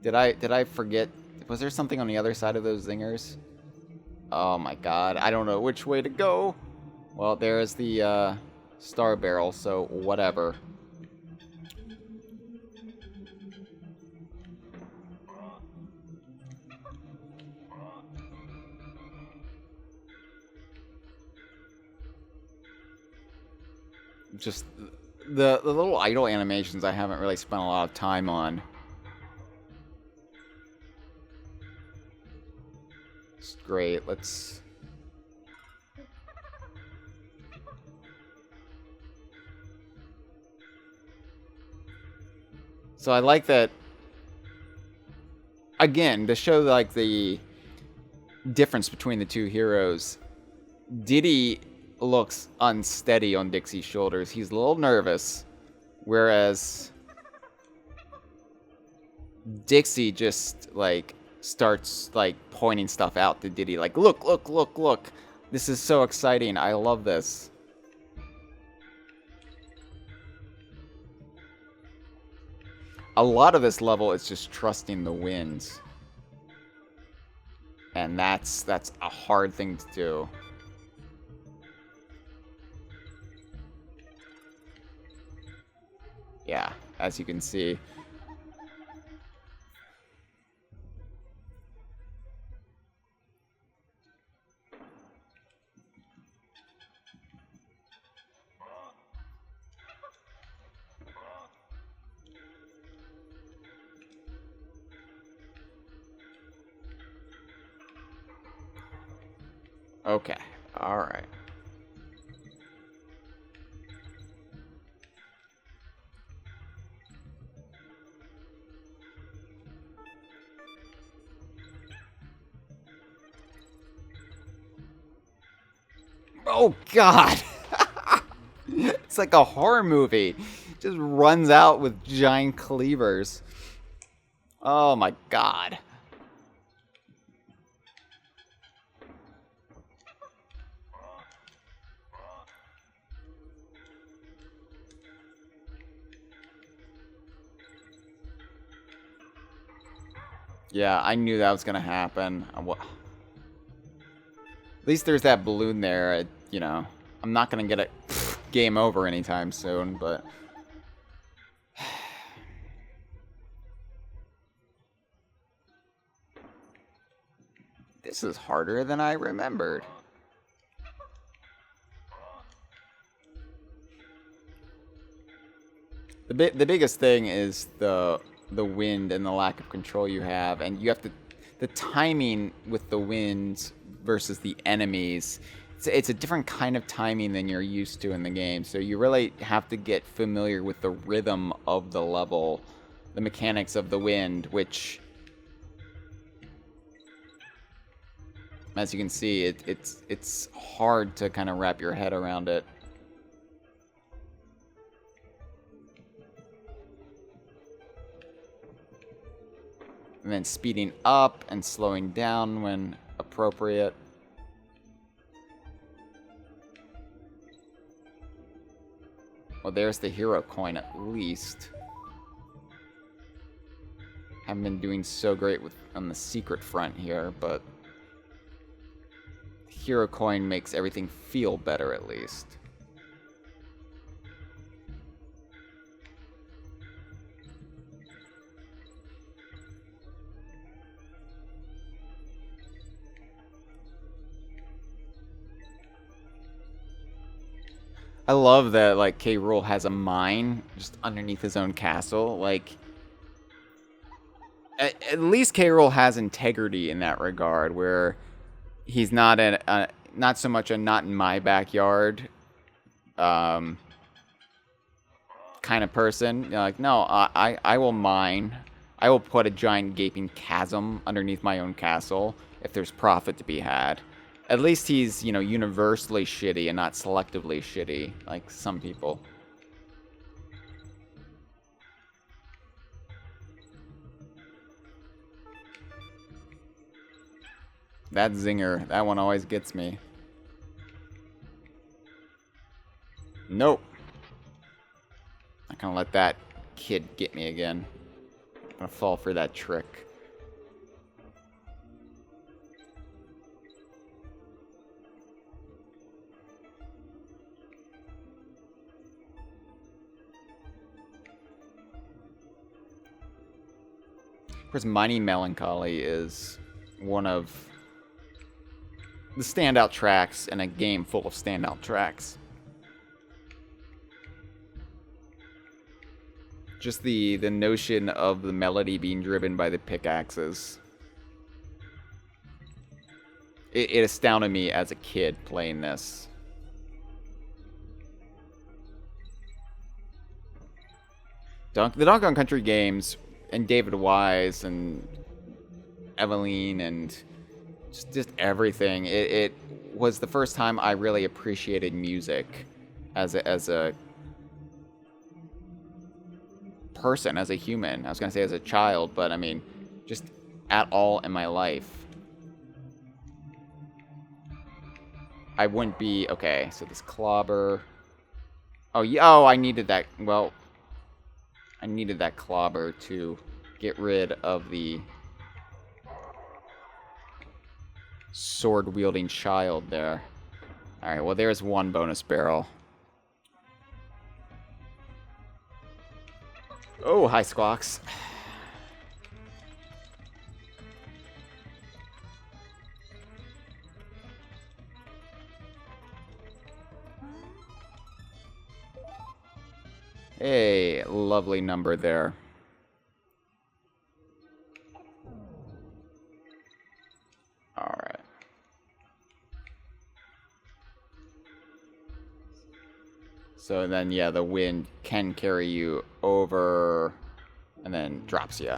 A: Did I forget? Was there something on the other side of those zingers? Oh my god, I don't know which way to go. Well, there's the star barrel, so whatever. Just the little idle animations I haven't really spent a lot of time on. It's great. Let's... So I like that, again, to show like the difference between the two heroes. Diddy looks unsteady on Dixie's shoulders. He's a little nervous, whereas Dixie just like starts like pointing stuff out to Diddy, like, look, look, look, look. This is so exciting. I love this. A lot of this level is just trusting the winds. And that's a hard thing to do. Yeah, as you can see. Okay, alright. Oh, God! It's like a horror movie. Just runs out with giant cleavers. Oh, my God. Yeah, I knew that was going to happen. At least there's that balloon there. You know, I'm not going to get a game over anytime soon, but... This is harder than I remembered. The biggest thing is the wind and the lack of control you have, and you have to... The timing with the wind versus the enemies, it's a different kind of timing than you're used to in the game, so you really have to get familiar with the rhythm of the level, the mechanics of the wind, which, as you can see, it's hard to kind of wrap your head around it. And then speeding up and slowing down when appropriate. Well, there's the hero coin at least. Haven't been doing so great on the secret front here, but hero coin makes everything feel better at least. I love that, like, Rool has a mine just underneath his own castle. Like, at least Rool has integrity in that regard, where he's not not so much a not in my backyard kind of person. You know, like, no, I will mine. I will put a giant gaping chasm underneath my own castle if there's profit to be had. At least he's, you know, universally shitty and not selectively shitty, like some people. That zinger, that one always gets me. Nope. I'm not gonna let that kid get me again. I'm gonna fall for that trick. Of course, Mining Melancholy is one of the standout tracks in a game full of standout tracks. Just the notion of the melody being driven by the pickaxes. It astounded me as a kid playing this. The Donkey Kong Country games, and David Wise and Eveline and just everything. It was the first time I really appreciated music as a person, as a human. I was gonna say as a child, but I mean, just at all in my life. I wouldn't be okay. So this clobber. Oh yeah. Oh, I needed that. Well, I needed that clobber to get rid of the sword-wielding child there. Alright, well there's one bonus barrel. Oh, hi Squawks. Hey, lovely number there. Alright. So then, yeah, the wind can carry you over and then drops you.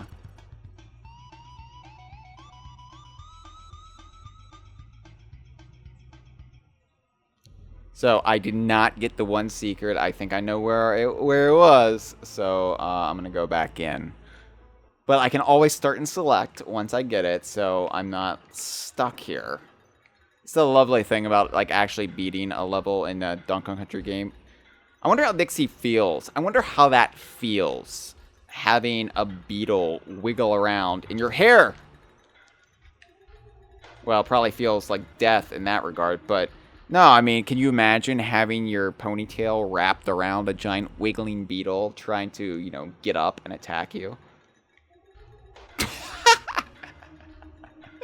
A: So I did not get the one secret. I think I know where it was. So I'm going to go back in. But I can always start and select once I get it, so I'm not stuck here. It's the lovely thing about like actually beating a level in a Donkey Kong Country game. I wonder how Dixie feels. I wonder how that feels, having a beetle wiggle around in your hair. Well, it probably feels like death in that regard, but no, I mean, can you imagine having your ponytail wrapped around a giant wiggling beetle trying to, you know, get up and attack you?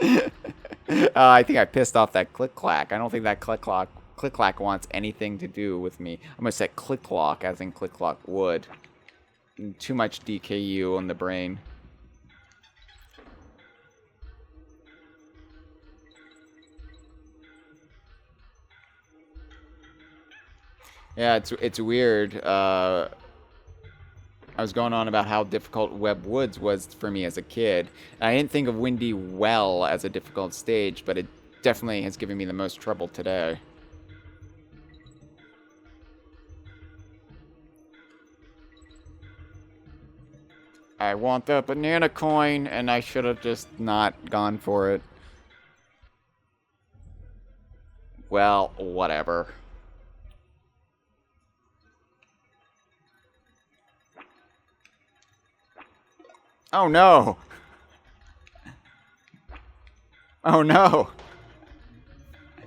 A: I think I pissed off that Click-Clack. I don't think that Click-Clack wants anything to do with me. I'm going to say Click-Clock, as in Click-Clock would. Too much DKU on the brain. Yeah, it's weird. I was going on about how difficult Web Woods was for me as a kid. I didn't think of Windy Well as a difficult stage, but it definitely has given me the most trouble today. I want the banana coin, and I should have just not gone for it. Well, whatever. Oh no! Oh no!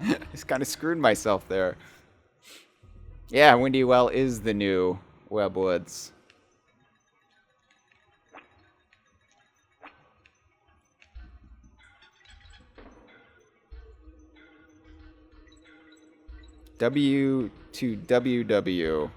A: I just kind of screwed myself there. Yeah, Windy Well is the new Webwoods. W to WW.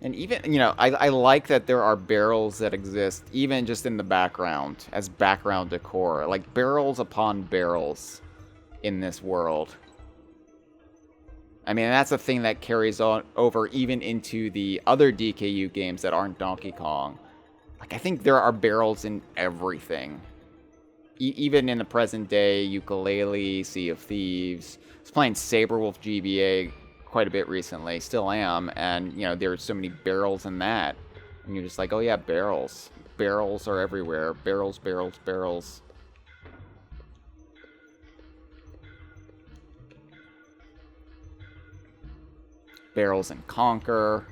A: And even, I like that there are barrels that exist, even just in the background, as background decor. Like, barrels upon barrels in this world. I mean, that's a thing that carries on over even into the other DKU games that aren't Donkey Kong. Like, I think there are barrels in everything. Even in the present day, Ukulele, Sea of Thieves. I was playing Saberwolf GBA quite a bit recently, still am, and there's so many barrels in that, and you're just like, oh yeah, barrels are everywhere. Barrels. Barrels in Conquer,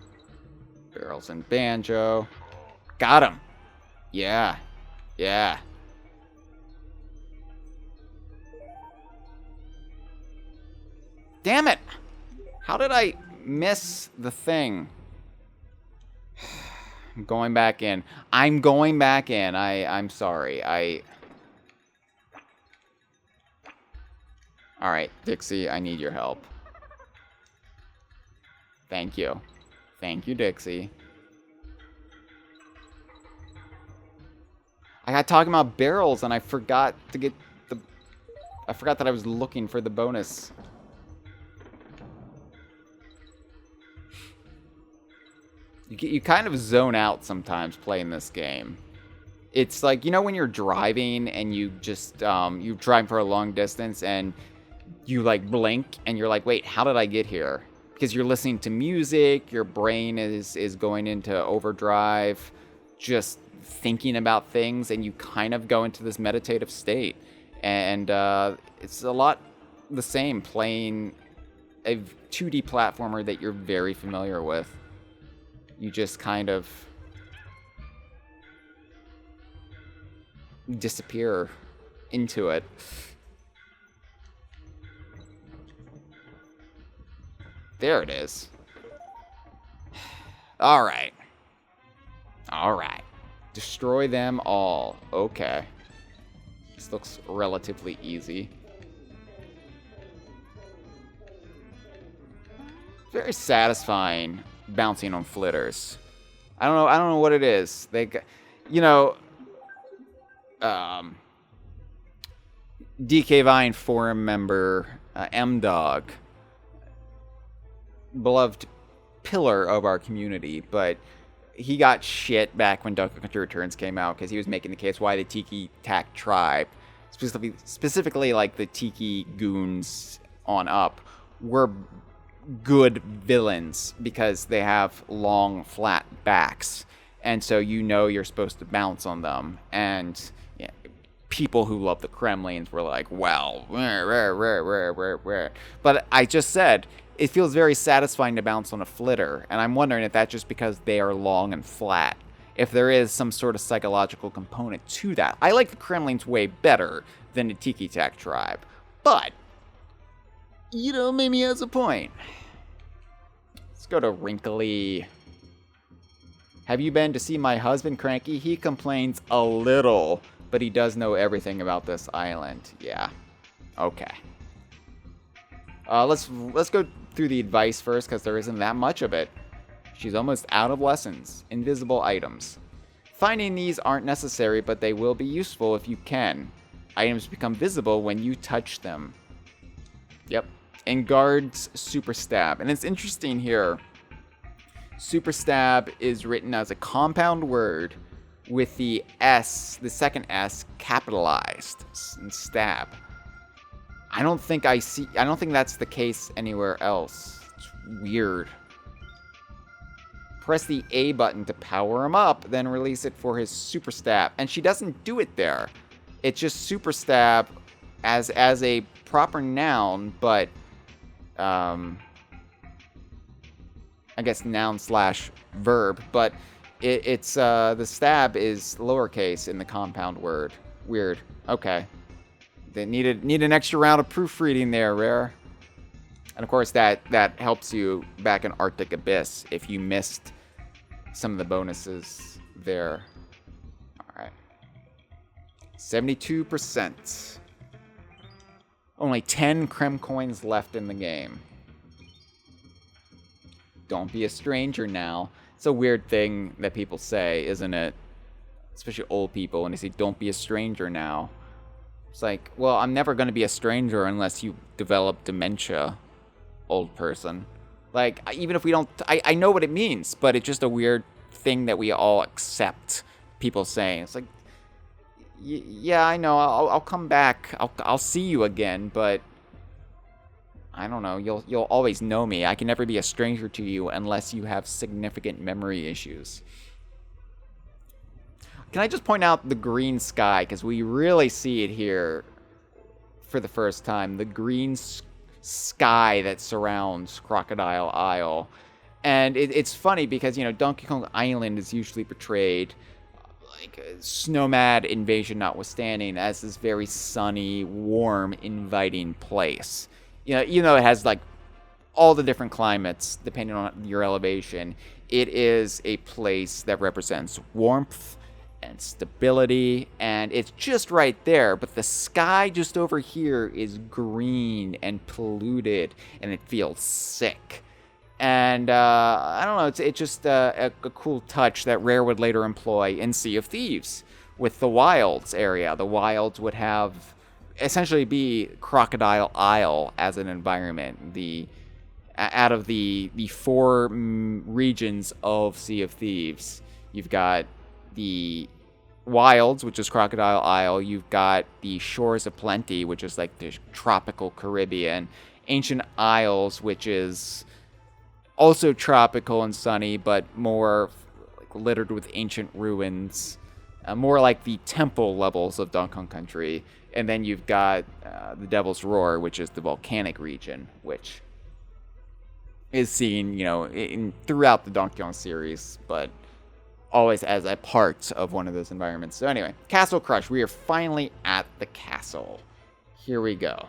A: barrels in Banjo. Got him. Yeah. Damn it. How did I miss the thing? I'm going back in. I'm sorry. Alright, Dixie, I need your help. Thank you. Thank you, Dixie. I got talking about barrels and I forgot to get I forgot that I was looking for the bonus. You kind of zone out sometimes playing this game. It's like, when you're driving and you just, you drive for a long distance and you like blink and you're like, wait, how did I get here? Because you're listening to music, your brain is going into overdrive, just thinking about things, and you kind of go into this meditative state. And it's a lot the same playing a 2D platformer that you're very familiar with. You just kind of disappear into it. There it is. All right. Destroy them all. Okay. This looks relatively easy. Very satisfying bouncing on flitters. I don't know what it is. They DK Vine forum member M-Dog, beloved pillar of our community, but he got shit back when Donkey Country Returns came out because he was making the case why the Tiki Tak tribe, specifically like the Tiki goons on up, were good villains because they have long, flat backs. And so you're supposed to bounce on them. And people who love the Kremlins were like, well, rare. But I just said, it feels very satisfying to bounce on a flitter. And I'm wondering if that's just because they are long and flat. If there is some sort of psychological component to that. I like the Kremlins way better than the Tiki Tak tribe. But, maybe he has a point. Let's go to Wrinkly. Have you been to see my husband, Cranky? He complains a little, but he does know everything about this island. Yeah. Okay. Let's go through the advice first, because there isn't that much of it. She's almost out of lessons. Invisible items. Finding these aren't necessary, but they will be useful if you can. Items become visible when you touch them. Yep. And guards Super Stab. And it's interesting here. Super Stab is written as a compound word with the S, the second S, capitalized in stab. I don't think that's the case anywhere else. It's weird. Press the A button to power him up, then release it for his super stab. And she doesn't do it there. It's just super stab as a proper noun, but I guess noun / verb, but it's the stab is lowercase in the compound word. Weird. Okay. They need an extra round of proofreading there, Rare. And of course that helps you back in Arctic Abyss if you missed some of the bonuses there. All right. 72%. Only 10 Krem coins left in the game. Don't be a stranger now. It's a weird thing that people say, isn't it? Especially old people, when they say, don't be a stranger now. It's like, well, I'm never going to be a stranger unless you develop dementia, old person. Like, even if we don't... I know what it means, but it's just a weird thing that we all accept people saying. It's like, yeah, I know, I'll come back. I'll see you again, but... I don't know, you'll always know me. I can never be a stranger to you unless you have significant memory issues. Can I just point out the green sky? Because we really see it here for the first time. The green sky that surrounds Crocodile Isle. And it's funny because, you know, Donkey Kong Island is usually portrayed, like, Snowmad invasion notwithstanding, as this very sunny, warm, inviting place. You know, it has, like, all the different climates, depending on your elevation. It is a place that represents warmth and stability, and it's just right there. But the sky just over here is green and polluted, and it feels sick. And, I don't know, it's just a cool touch that Rare would later employ in Sea of Thieves with the Wilds area. The Wilds would have... essentially be Crocodile Isle as an environment. Out of the 4 regions of Sea of Thieves, you've got the Wilds, which is Crocodile Isle. You've got the Shores of Plenty, which is like the tropical Caribbean. Ancient Isles, which is also tropical and sunny, but more like littered with ancient ruins. More like the temple levels of Donkey Kong Country. And then you've got the Devil's Roar, which is the volcanic region, which is seen, you know, throughout the Donkey Kong series, but always as a part of one of those environments. So anyway, Castle Crush. We are finally at the castle. Here we go.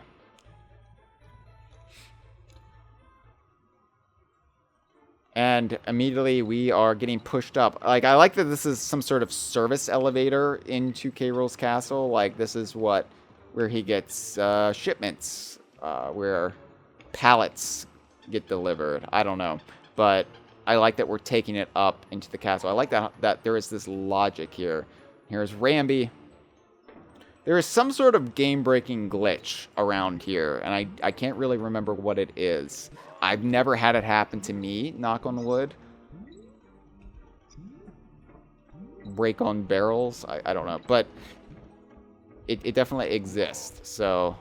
A: And immediately we are getting pushed up. Like, I like that this is some sort of service elevator into K. Rool's castle. Like, this is where he gets shipments, where pallets get delivered. I don't know. But I like that we're taking it up into the castle. I like that there is this logic here. Here's Rambi. There is some sort of game-breaking glitch around here, and I can't really remember what it is. I've never had it happen to me, knock on wood. Break on barrels? I don't know. But it definitely exists. So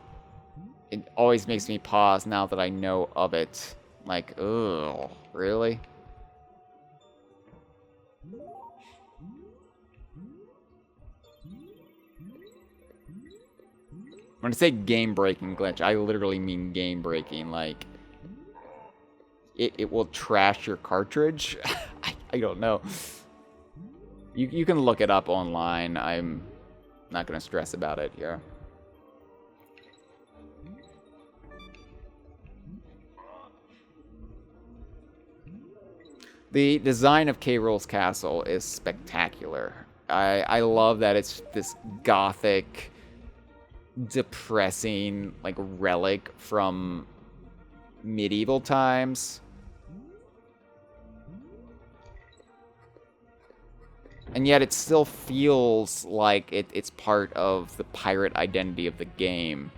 A: it always makes me pause now that I know of it. Like, ugh, really? When I say game-breaking glitch, I literally mean game-breaking. Like, it will trash your cartridge. I don't know. You can look it up online. I'm not going to stress about it here. The design of K. Rool's castle is spectacular. I love that it's this gothic, depressing, like, relic from medieval times. And yet it still feels like it's part of the pirate identity of the game.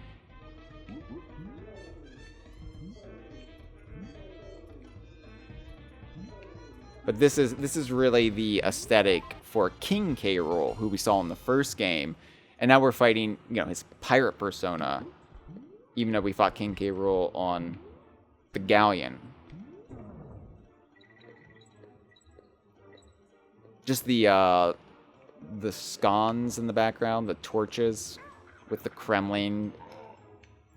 A: But this is really the aesthetic for King K. Rool, who we saw in the first game, and now we're fighting, his pirate persona, even though we fought King K. Rool on the galleon. Just the scones in the background, the torches with the Kremlin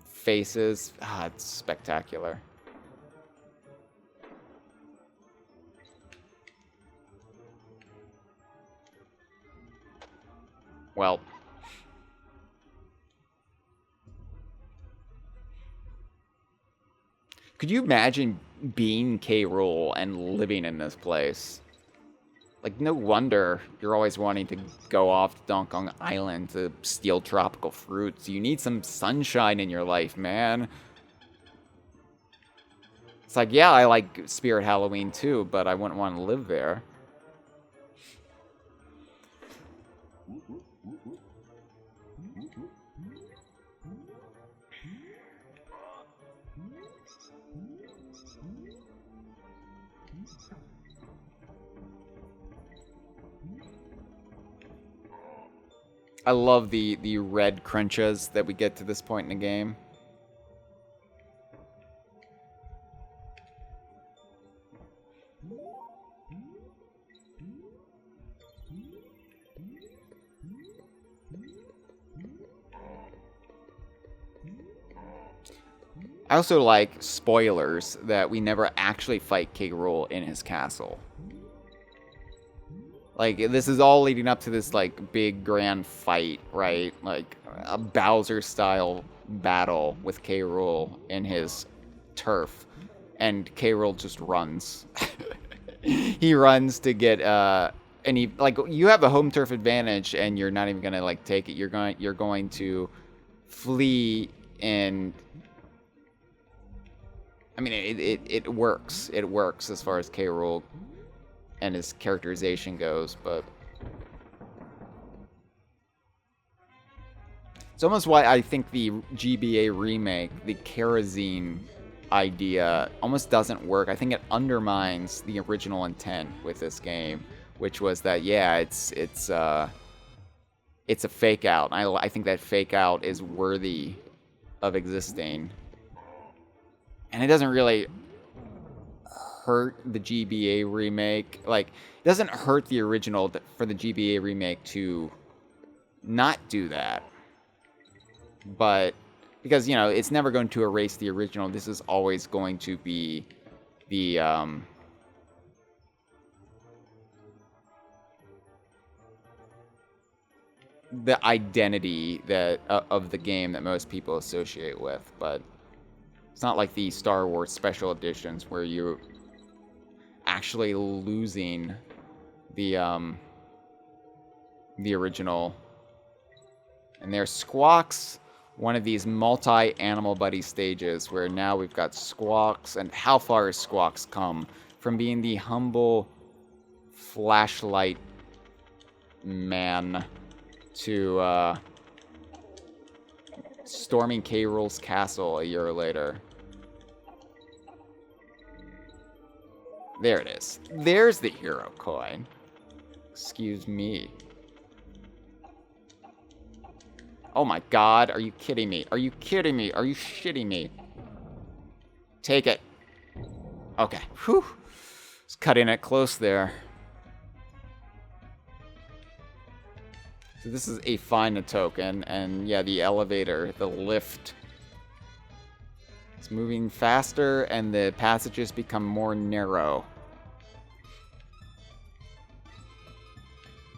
A: faces. It's spectacular. Well, could you imagine being K. Rool and living in this place? Like, no wonder you're always wanting to go off to Dong Kong Island to steal tropical fruits. You need some sunshine in your life, man. It's like, yeah, I like Spirit Halloween too, but I wouldn't want to live there. I love the red crunches that we get to this point in the game. I also like, spoilers, that we never actually fight K. Rool in his castle. Like, this is all leading up to this, like, big grand fight, right? Like, a Bowser-style battle with K. Rool in his turf. And K. Rool just runs. He runs to get, and he, like, you have a home turf advantage, and you're not even gonna, like, take it. You're going to flee, and I mean, it works. It works as far as K. Rool and his characterization goes, but it's almost why I think the GBA remake, the kerosene idea, almost doesn't work. I think it undermines the original intent with this game, which was that, yeah, it's a fake out. I think that fake out is worthy of existing, and it doesn't really hurt the GBA remake. Like, it doesn't hurt the original for the GBA remake to not do that. But because, it's never going to erase the original. This is always going to be the identity that of the game that most people associate with. But it's not like the Star Wars special editions where you actually losing the original. And there's Squawks, one of these multi-animal buddy stages where now we've got Squawks. And how far has Squawks come from being the humble flashlight man to storming K. Rool's castle a year later. There it is. There's the hero coin. Excuse me. Oh my god, are you kidding me? Are you kidding me? Are you shitting me? Take it. Okay. Whew. Just cutting it close there. So this is a find a token, and yeah, the elevator, the lift, it's moving faster, and the passages become more narrow.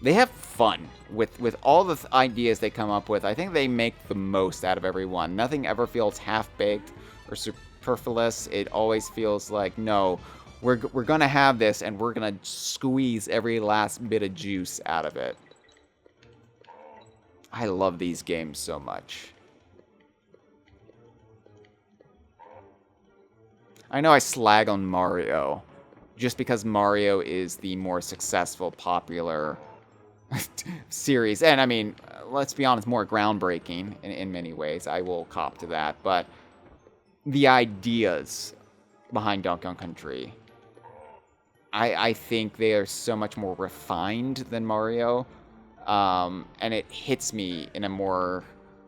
A: They have fun with all the ideas they come up with. I think they make the most out of every one. Nothing ever feels half-baked or superfluous. It always feels like, no, we're going to have this, and we're going to squeeze every last bit of juice out of it. I love these games so much. I know I slag on Mario just because Mario is the more successful, popular series. And I mean, let's be honest, more groundbreaking in many ways. I will cop to that. But the ideas behind Donkey Kong Country I think they are so much more refined than Mario, and it hits me in a more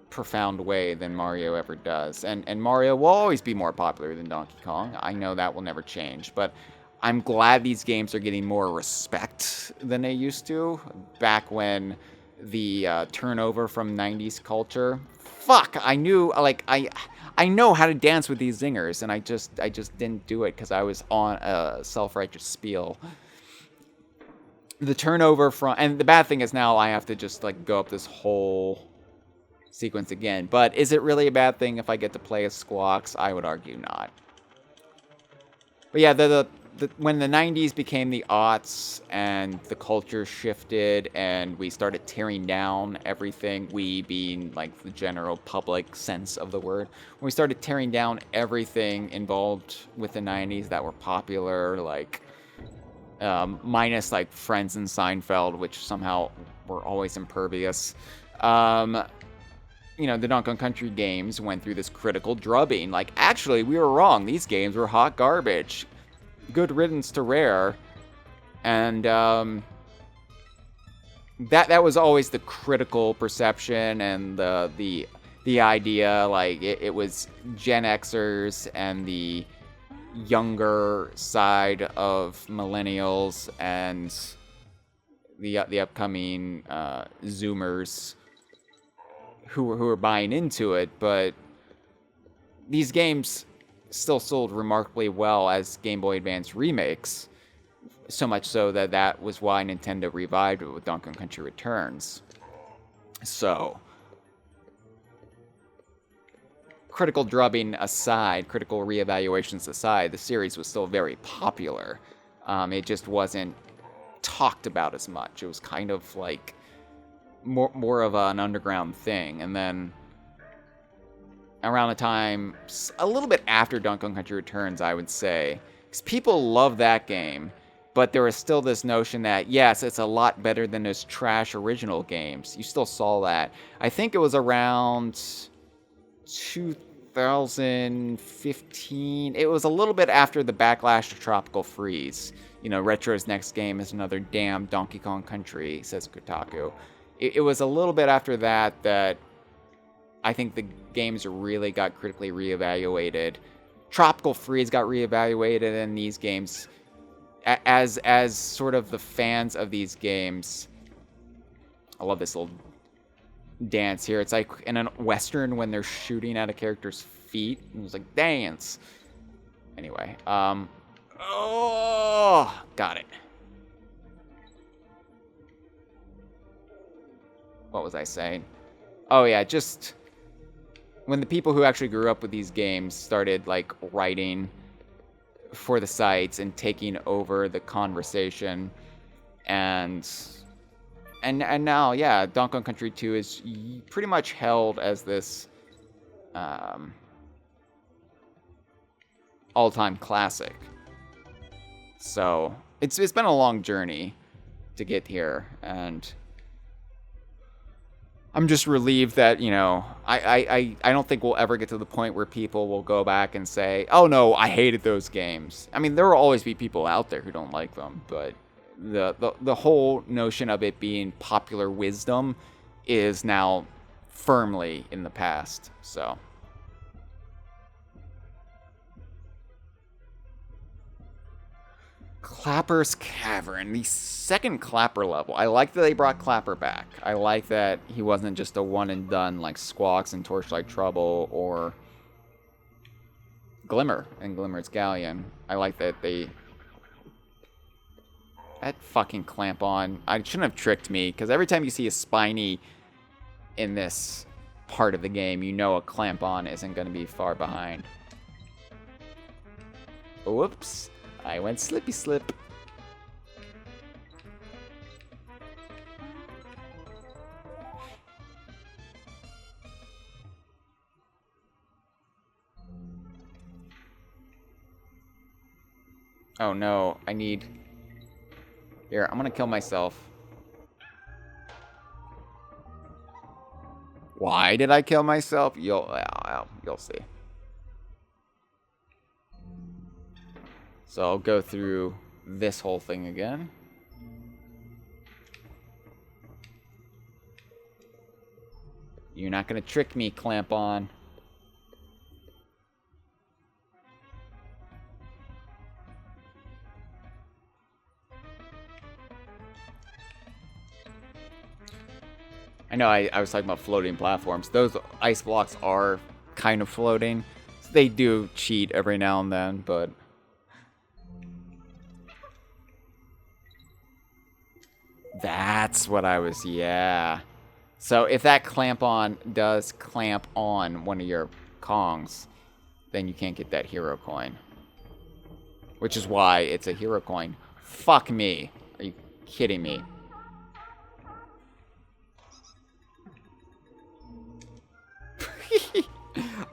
A: profound way than Mario ever does. And Mario will always be more popular than Donkey Kong. I know that will never change, but I'm glad these games are getting more respect than they used to back when the turnover from 90s culture. Fuck, I knew like I know how to dance with these zingers, and I just didn't do it because I was on a self-righteous spiel. The turnover from, and the bad thing is now I have to just like go up this whole sequence again. But is it really a bad thing if I get to play as Squawks? I would argue not. But yeah, when the 90s became the aughts and the culture shifted and we started tearing down everything, we being like the general public sense of the word, when we started tearing down everything involved with the 90s that were popular, like minus like Friends and Seinfeld, which somehow were always impervious. You know, the Donkey Kong Country games went through this critical drubbing. Like, actually, we were wrong. These games were hot garbage. Good riddance to Rare. And that was always the critical perception and the idea. Like, it was Gen Xers and the younger side of millennials and the upcoming Zoomers who were buying into it, but these games still sold remarkably well as Game Boy Advance remakes, so much so that was why Nintendo revived it with Donkey Kong Country Returns. So, critical drubbing aside, critical reevaluations aside, the series was still very popular. It just wasn't talked about as much. It was kind of like more of an underground thing. And then around the time, a little bit after Donkey Kong Country Returns, I would say, because people love that game, but there was still this notion that, yes, it's a lot better than those trash original games. You still saw that. I think it was around 2015. It was a little bit after the backlash to Tropical Freeze. You know, Retro's next game is another damn Donkey Kong Country, says Kotaku. It was a little bit after that I think the games really got critically reevaluated. Tropical Freeze got reevaluated, and these games, as sort of the fans of these games, I love this little dance here. It's like in a Western when they're shooting at a character's feet. It was like, dance. Anyway, oh, got it. What was I saying? Oh yeah, just when the people who actually grew up with these games started like writing for the sites and taking over the conversation, and now, yeah, Donkey Kong Country 2 is pretty much held as this all-time classic. So it's been a long journey to get here, and I'm just relieved that, you know, I don't think we'll ever get to the point where people will go back and say, oh no, I hated those games. I mean, there will always be people out there who don't like them, but the whole notion of it being popular wisdom is now firmly in the past. So Clapper's Cavern, the second Clapper level. I like that they brought Clapper back. I like that he wasn't just a one and done like Squawks and Torchlight Trouble or Glimmer and Glimmer's Galleon. I like that they... That fucking clamp on. I shouldn't have tricked me, because every time you see a spiny in this part of the game, you know a clamp on isn't going to be far behind. Whoops. I went slippy slip. Oh no, I need... Here, I'm gonna kill myself. Why did I kill myself? You'll see. So I'll go through this whole thing again. You're not gonna trick me, Clamp On. I know I was talking about floating platforms. Those ice blocks are kind of floating. So they do cheat every now and then, but... That's what I was... Yeah. So if that Clamp On does clamp on one of your Kongs, then you can't get that hero coin. Which is why it's a hero coin. Fuck me. Are you kidding me?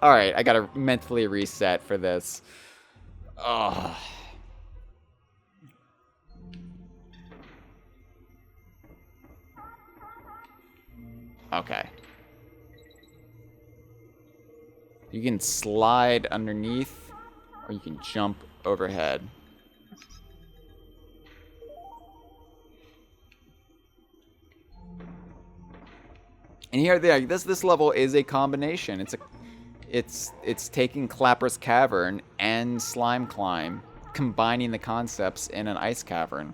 A: Alright, I gotta mentally reset for this. Oh. Okay. You can slide underneath, or you can jump overhead. And here, this level is a combination. It's taking Clapper's Cavern and Slime Climb, combining the concepts in an ice cavern.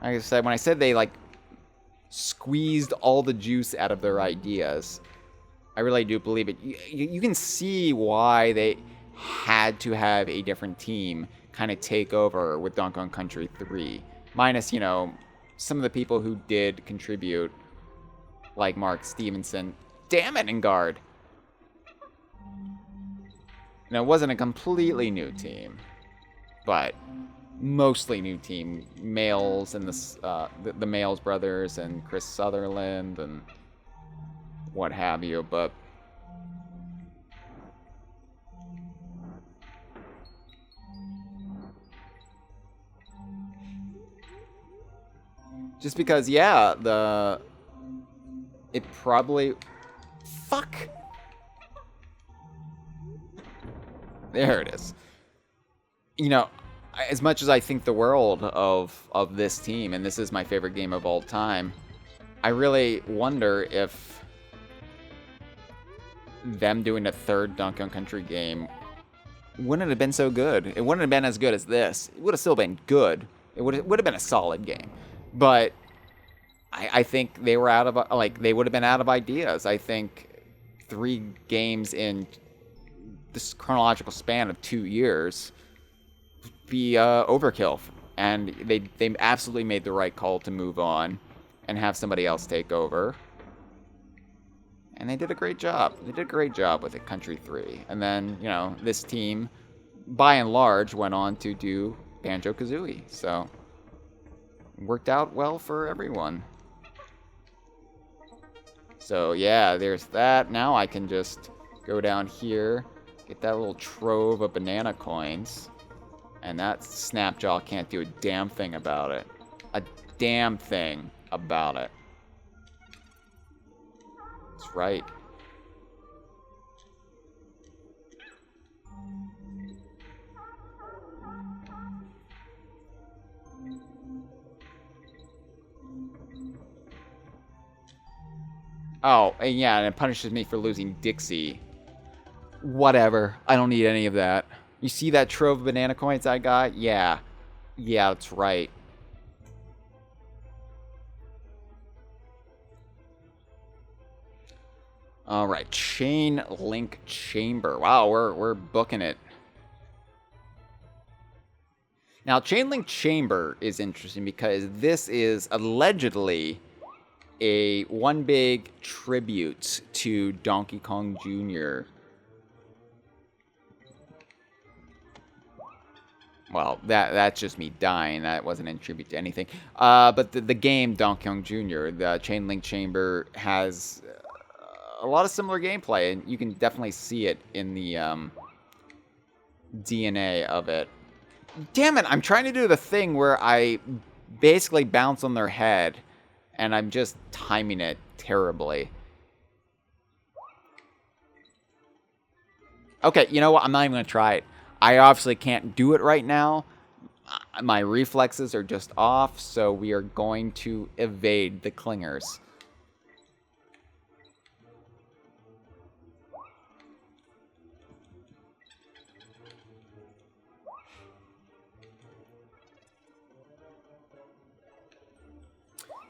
A: Like I said, when I said they like squeezed all the juice out of their ideas, I really do believe it. You can see why they had to have a different team kind of take over with Donkey Kong Country 3. Minus, you know, some of the people who did contribute, like Mark Stevenson. Damn it, Engard! Now, it wasn't a completely new team, but mostly new team. Males and the Males brothers and Chris Sutherland and what have you, but just because, yeah, it probably... Fuck! There it is. You know, as much as I think the world of this team, and this is my favorite game of all time, I really wonder if them doing a third Donkey Kong Country game wouldn't have been so good. It wouldn't have been as good as this. It would have still been good. It would have been a solid game. But I think they were out of, like, they would have been out of ideas. I think 3 games in this chronological span of 2 years be overkill. And they absolutely made the right call to move on and have somebody else take over. And they did a great job. They did a great job with it, Country 3. And then, you know, this team, by and large, went on to do Banjo-Kazooie. So, it worked out well for everyone. So, yeah, there's that. Now I can just go down here, get that little trove of banana coins. And that Snapjaw can't do a damn thing about it. A damn thing about it. That's right. Oh, and yeah, and it punishes me for losing Dixie. Whatever. I don't need any of that. You see that trove of banana coins I got? Yeah. Yeah, that's right. Alright, Chain Link Chamber. Wow, we're booking it. Now, Chain Link Chamber is interesting because this is allegedly a one big tribute to Donkey Kong Jr. Well, that's just me dying. That wasn't in tribute to anything. But the game Donkey Kong Jr., the Chain Link Chamber, has a lot of similar gameplay, and you can definitely see it in the DNA of it. Damn it, I'm trying to do the thing where I basically bounce on their head, and I'm just timing it terribly. Okay, you know what? I'm not even going to try it. I obviously can't do it right now. My reflexes are just off, so we are going to evade the clingers.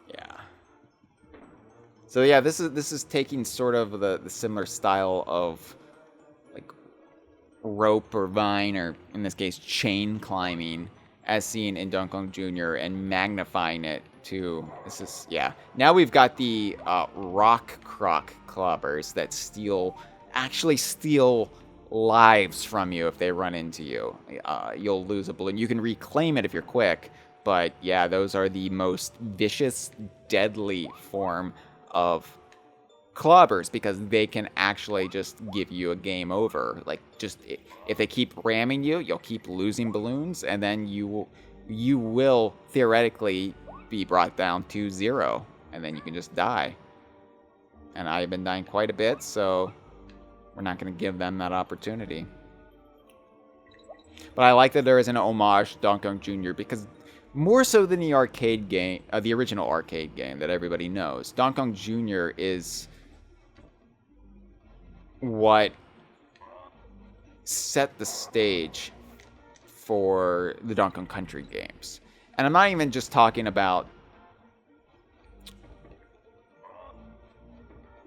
A: Yeah. So yeah, this is taking sort of the similar style of like rope or vine, or in this case chain climbing, as seen in Donkey Kong Jr. and magnifying it to yeah. Now we've got the rock croc clobbers that actually steal lives from you if they run into you. You'll lose a balloon. You can reclaim it if you're quick, but yeah, those are the most vicious, deadly form of clobbers, because they can actually just give you a game over. Like, just if they keep ramming you, you'll keep losing balloons, and then you will theoretically be brought down to 0, and then you can just die. And I've been dying quite a bit, so we're not going to give them that opportunity. But I like that there is an homage to Donkey Kong Jr. because more so than the arcade game, the original arcade game that everybody knows, Donkey Kong Jr. is what set the stage for the Donkey Kong Country games. And I'm not even just talking about...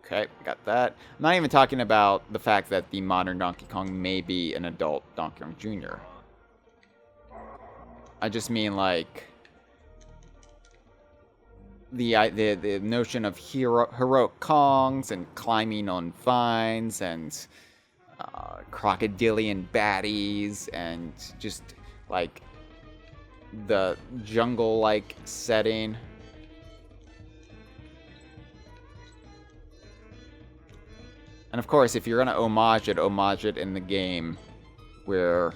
A: Okay, got that. I'm not even talking about the fact that the modern Donkey Kong may be an adult Donkey Kong Jr. I just mean, like, the notion of heroic Kongs and climbing on vines and crocodilian baddies and just, like, the jungle-like setting. And of course, if you're going to homage it in the game where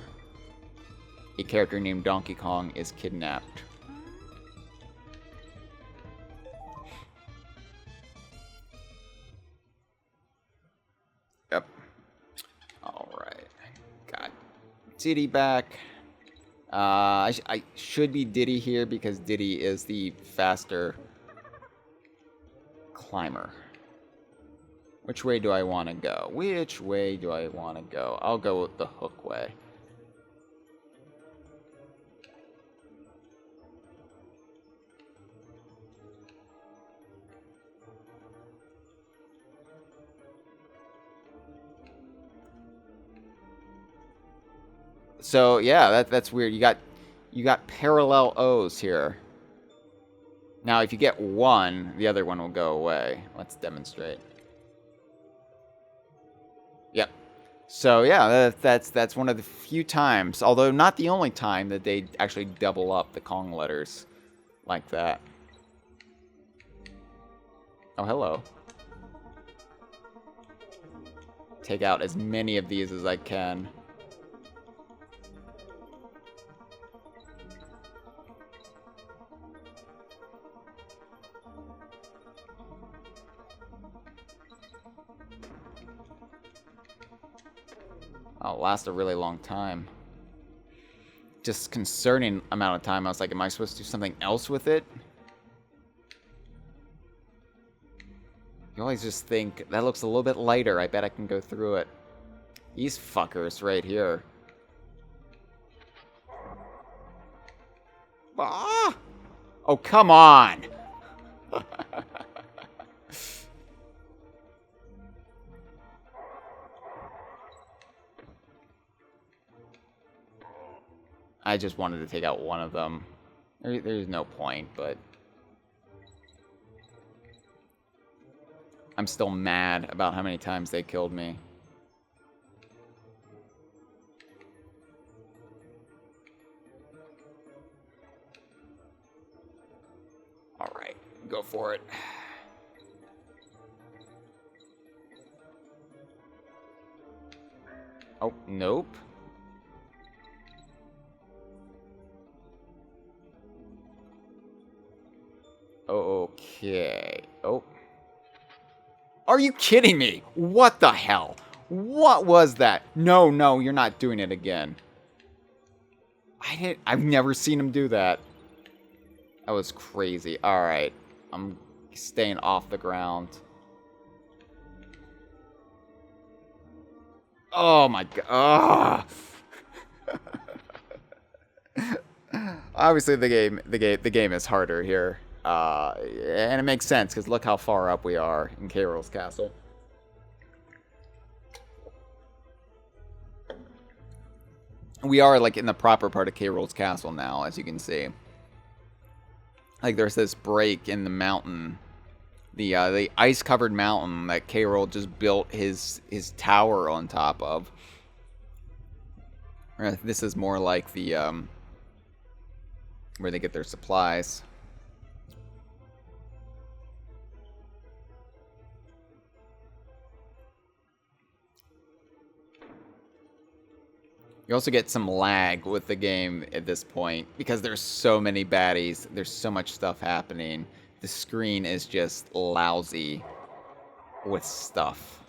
A: a character named Donkey Kong is kidnapped. Yep. Alright. Got Diddy back. I should be Diddy here because Diddy is the faster climber. Which way do I want to go? Which way do I want to go? I'll go with the hook way. So yeah, that's weird. You got parallel O's here. Now, if you get one, the other one will go away. Let's demonstrate. Yep. So yeah, that's one of the few times, although not the only time, that they actually double up the Kong letters like that. Oh, hello. Take out as many of these as I can. Oh, last a really long time. Just concerning amount of time. I was like, am I supposed to do something else with it? You always just think, that looks a little bit lighter. I bet I can go through it. These fuckers right here. Ah! Oh, come on! I just wanted to take out one of them. There's no point, but... I'm still mad about how many times they killed me. Alright, go for it. Oh, nope. Okay. Oh. Are you kidding me? What the hell? What was that? No, no, you're not doing it again. I've never seen him do that. That was crazy. Alright. I'm staying off the ground. Oh my god. Obviously the game is harder here. And it makes sense because look how far up we are in K. Rool's castle. We are like in the proper part of K. Rool's castle now, as you can see. Like there's this break in the mountain, the ice-covered mountain that K. Rool just built his tower on top of. This is more like the where they get their supplies. You also get some lag with the game at this point because there's so many baddies. There's so much stuff happening. The screen is just lousy with stuff.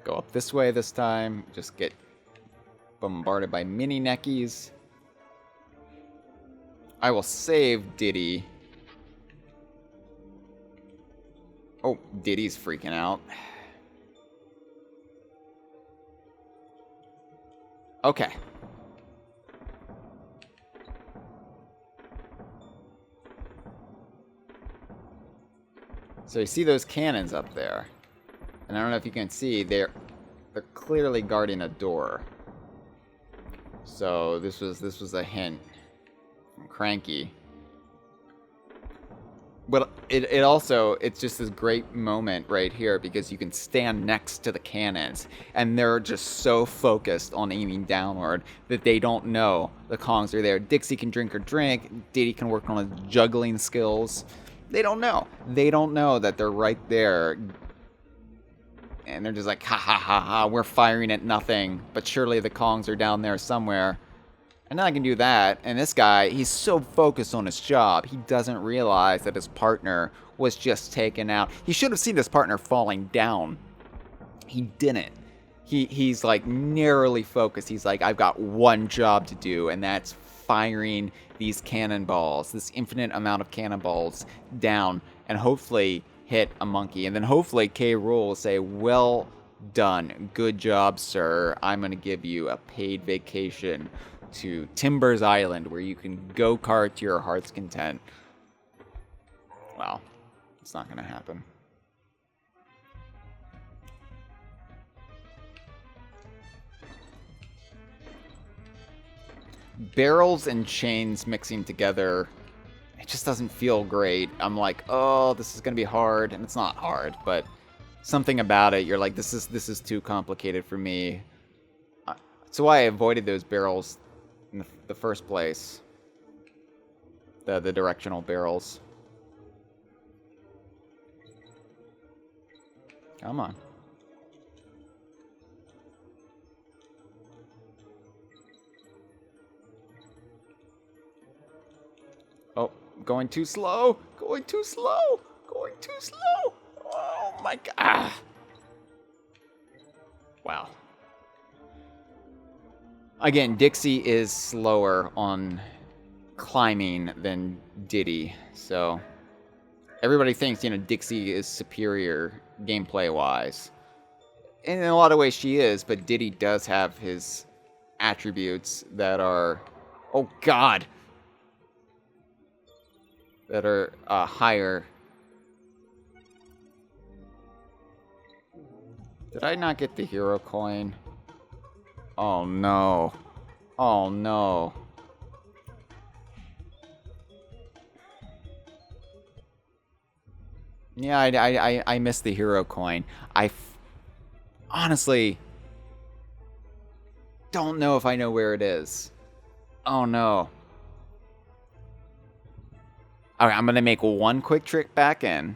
A: Go up this way this time. Just get bombarded by mini neckies. I will save Diddy. Oh, Diddy's freaking out. Okay. So you see those cannons up there. And I don't know if you can see, they're clearly guarding a door. So this was a hint. Cranky. But it's just this great moment right here because you can stand next to the cannons and they're just so focused on aiming downward that they don't know the Kongs are there. Dixie can drink her drink. Diddy can work on his juggling skills. They don't know. They don't know that they're right there. And they're just like, ha ha ha ha, we're firing at nothing. But surely the Kongs are down there somewhere. And then I can do that, and this guy, he's so focused on his job, he doesn't realize that his partner was just taken out. He should have seen his partner falling down. He didn't. He's like narrowly focused. He's like, I've got one job to do, and that's firing these cannonballs, this infinite amount of cannonballs down, and hopefully hit a monkey. And then hopefully K. Rool will say, well done, good job, sir. I'm going to give you a paid vacation to Timbers Island, where you can go-kart to your heart's content. Well, it's not going to happen. Barrels and chains mixing together, it just doesn't feel great. I'm like, oh, this is going to be hard, and it's not hard, but something about it, you're like, this is too complicated for me. That's why I avoided those barrels in the first place. The directional barrels. Come on. Oh, going too slow. Going too slow. Going too slow. Oh my god. Ah. Wow. Again, Dixie is slower on climbing than Diddy, so everybody thinks, Dixie is superior gameplay-wise. And in a lot of ways she is, but Diddy does have his attributes that are, oh god, that are higher. Did I not get the hero coin? Oh no. Oh no. Yeah, I missed the hero coin. Honestly don't know if I know where it is. Oh no. Alright, I'm gonna make one quick trick back in.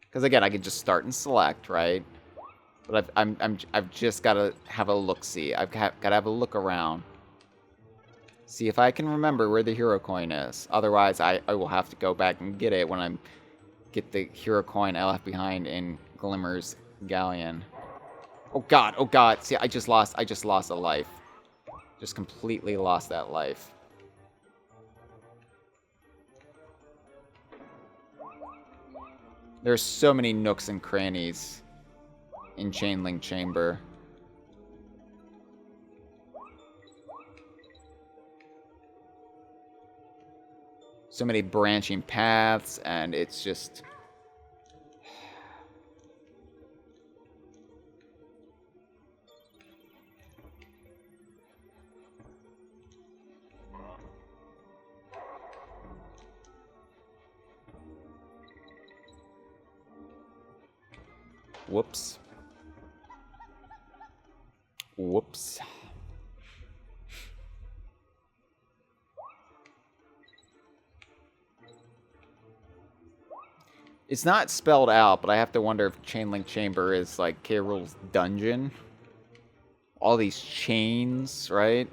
A: Because again, I can just start and select, right? But I've just got to have a look-see. I've got to have a look around. See if I can remember where the hero coin is. Otherwise, I will have to go back and get it when I get the hero coin I left behind in Glimmer's galleon. Oh god, oh god. See, I just lost a life. Just completely lost that life. There's so many nooks and crannies in Chainlink Chamber. So many branching paths, and it's just... Whoops. Whoops. It's not spelled out, but I have to wonder if Chainlink Chamber is like K. Rool's dungeon. All these chains, right?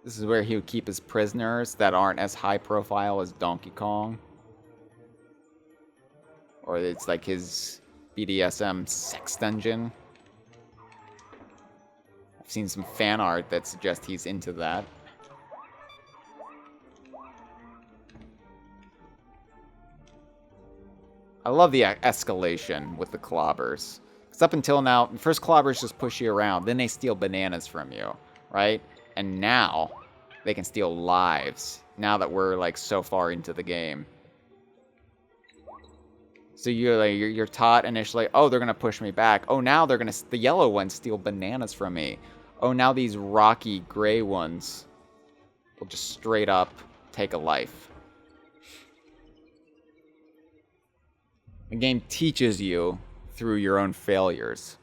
A: This is where he would keep his prisoners that aren't as high profile as Donkey Kong. Or it's like his BDSM sex dungeon. I've seen some fan art that suggests he's into that. I love the escalation with the clobbers. Because up until now, first clobbers just push you around, then they steal bananas from you, right? And now, they can steal lives, now that we're like so far into the game. So you're taught initially, oh, they're gonna push me back. Oh, now the yellow ones steal bananas from me. Oh, now these rocky gray ones will just straight up take a life. The game teaches you through your own failures.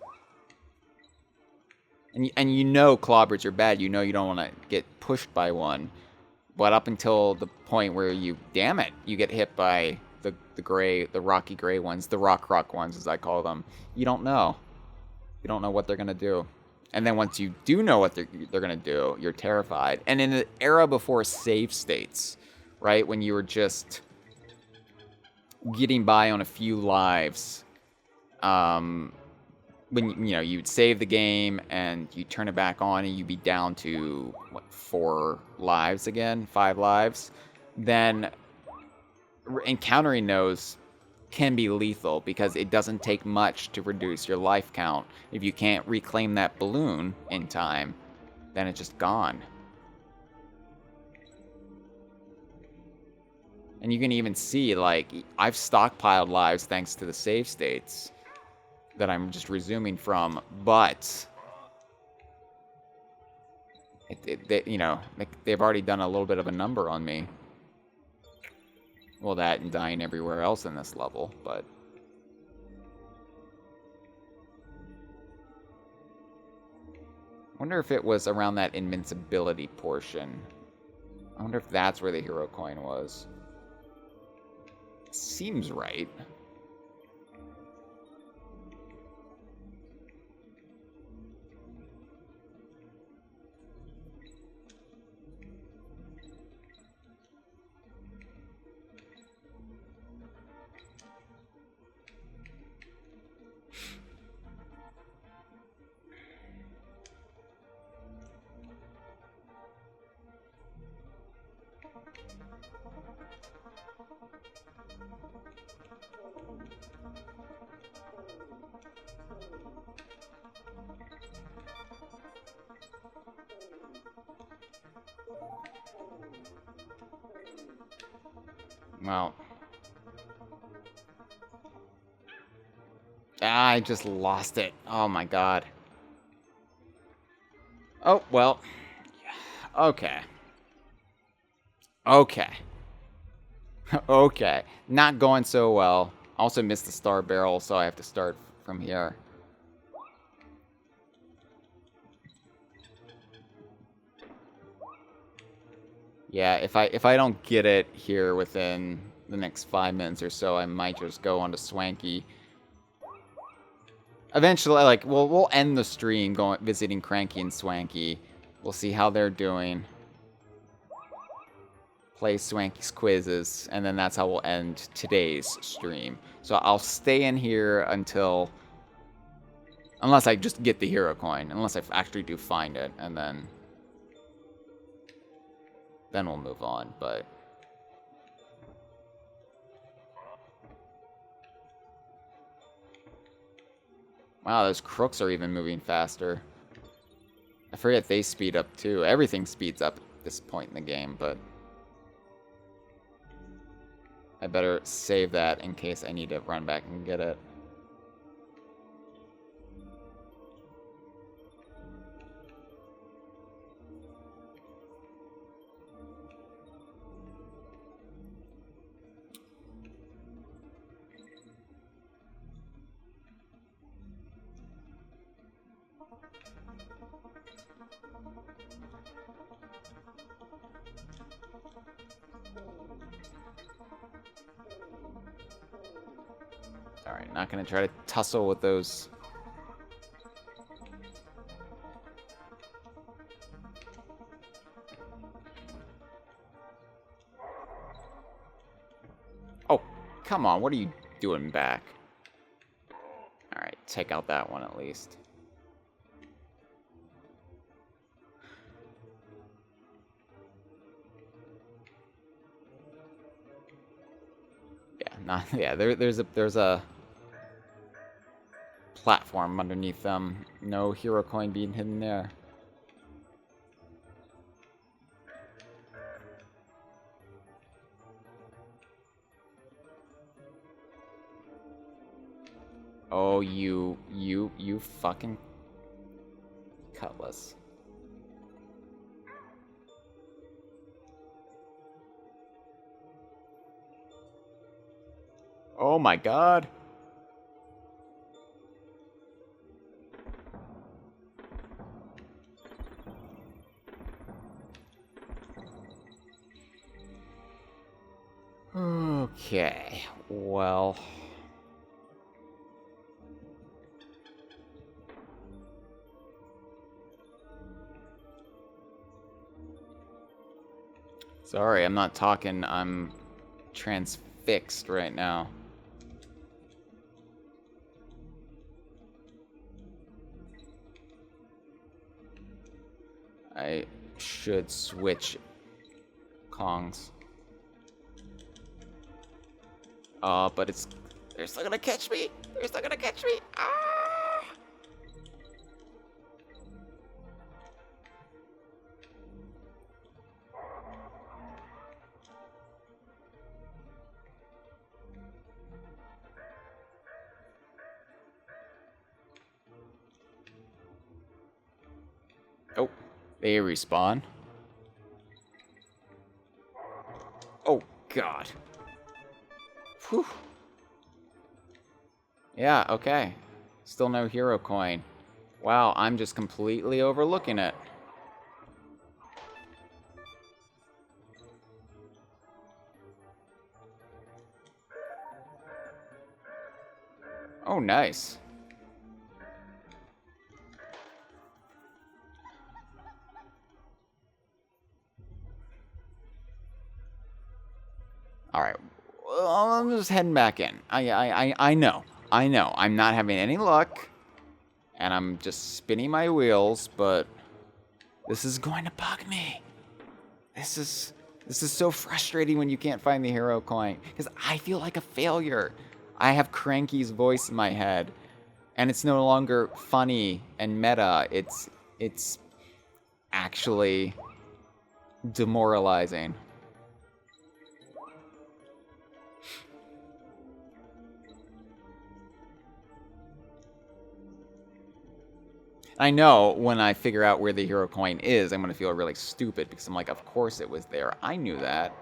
A: And you know clobbers are bad. You know you don't want to get pushed by one. But up until the point where you get hit by the rocky gray ones, the rock ones as I call them. You don't know. You don't know what they're going to do. And then once you do know what they're going to do, you're terrified. And in the era before save states, right, when you were just getting by on a few lives, when you'd save the game and you turn it back on and you'd be down to what, 5 lives, then encountering those can be lethal because it doesn't take much to reduce your life count. If you can't reclaim that balloon in time, then it's just gone. And you can even see, like, I've stockpiled lives thanks to the save states that I'm just resuming from, but they've already done a little bit of a number on me. Well, that and dying everywhere else in this level, but... I wonder if it was around that invincibility portion. I wonder if that's where the hero coin was. Seems right. Well, I just lost it. Oh my god. Oh, well. Okay. Okay. Okay. Not going so well. Also missed the star barrel, so I have to start from here. Yeah, if I don't get it here within the next 5 minutes or so, I might just go on to Swanky. Eventually, like, we'll end the stream visiting Cranky and Swanky. We'll see how they're doing. play Swanky's quizzes, and then that's how we'll end today's stream. So I'll stay in here until... Unless I just get the hero coin. Unless I actually do find it, and then we'll move on, but... Wow, those crooks are even moving faster. I forget they speed up too. Everything speeds up at this point in the game, but... I better save that in case I need to run back and get it. Alright, not gonna try to tussle with those. Oh, come on, what are you doing back? Alright, take out that one at least. Yeah, there's a platform underneath them. No hero coin being hidden there. Oh, you fucking cutlass. Oh my god. Okay, well... Sorry, I'm not talking. I'm transfixed right now. I should switch Kongs. But they're still gonna catch me. They're still gonna catch me. Ah! Oh, they respawn. Oh, God. Whew. Yeah, okay. Still no hero coin. Wow, I'm just completely overlooking it. Oh, nice. All right. Well, I'm just heading back in. I know. I'm not having any luck, and I'm just spinning my wheels, but this is going to bug me. This is so frustrating when you can't find the hero coin, because I feel like a failure. I have Cranky's voice in my head, and it's no longer funny and meta. It's actually demoralizing. I know when I figure out where the hero coin is, I'm going to feel really stupid because I'm like, of course it was there. I knew that.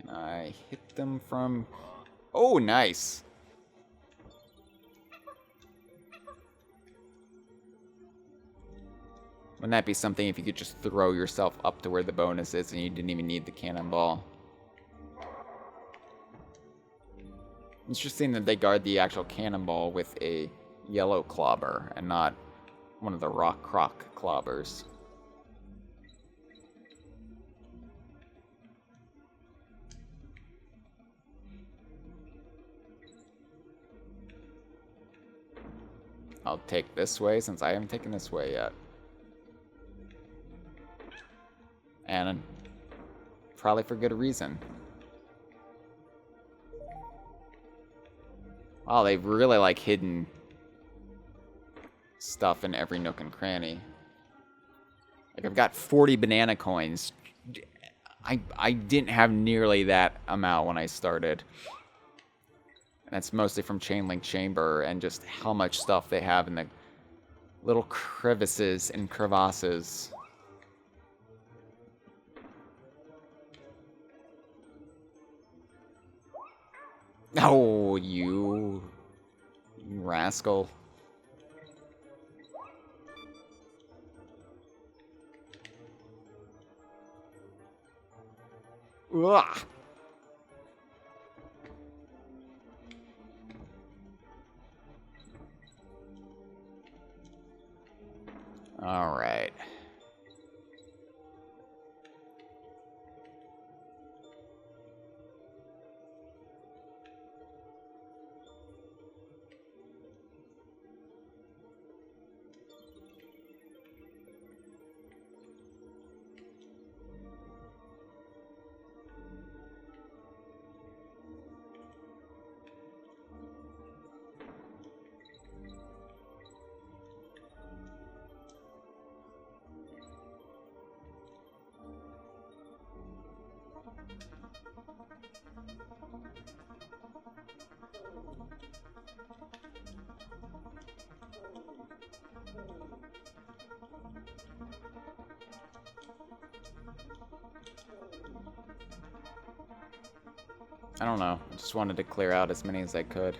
A: Can I hit them from... Oh, nice. Wouldn't that be something if you could just throw yourself up to where the bonus is and you didn't even need the cannonball? Interesting that they guard the actual cannonball with a yellow clobber and not one of the rock croc clobbers. I'll take this way since I haven't taken this way yet. And probably for good reason. Oh, they've really, like, hidden stuff in every nook and cranny. Like, I've got 40 banana coins. I didn't have nearly that amount when I started. And that's mostly from Chain Link Chamber and just how much stuff they have in the little crevices and crevasses. Oh, you rascal. Ugh. All right. I don't know. I just wanted to clear out as many as I could.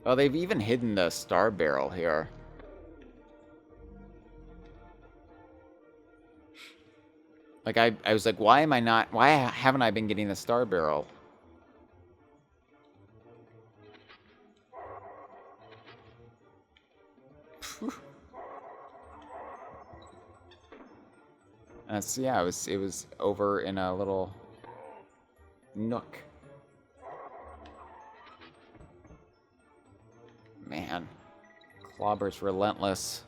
A: Oh, they've even hidden the star barrel here. Like, I was like, why haven't I been getting the star barrel? Yeah, it was over in a little nook. Man, Clobber's relentless.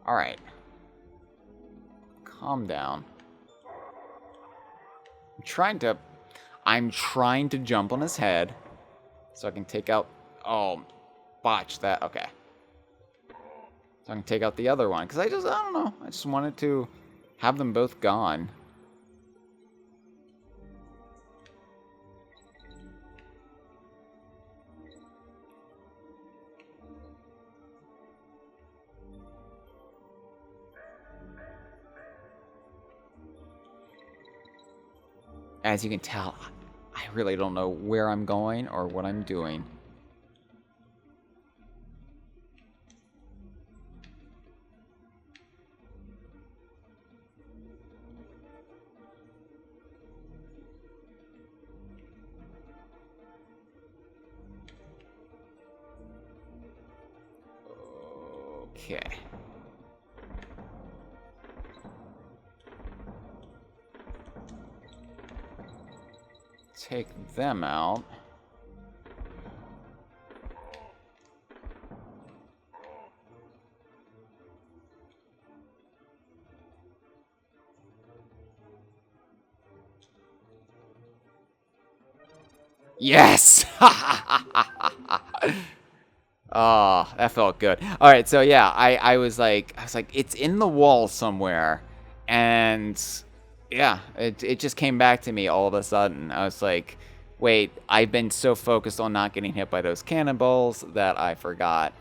A: All right, calm down. I'm trying to jump on his head so I can take out. Oh, botch that. Okay. So I can take out the other one. Because I don't know. I just wanted to have them both gone. As you can tell, I really don't know where I'm going or what I'm doing. Okay. Take them out. Yes! Oh, that felt good. All right, so yeah, I was like, it's in the wall somewhere, and yeah, it just came back to me all of a sudden. I was like, wait, I've been so focused on not getting hit by those cannonballs that I forgot.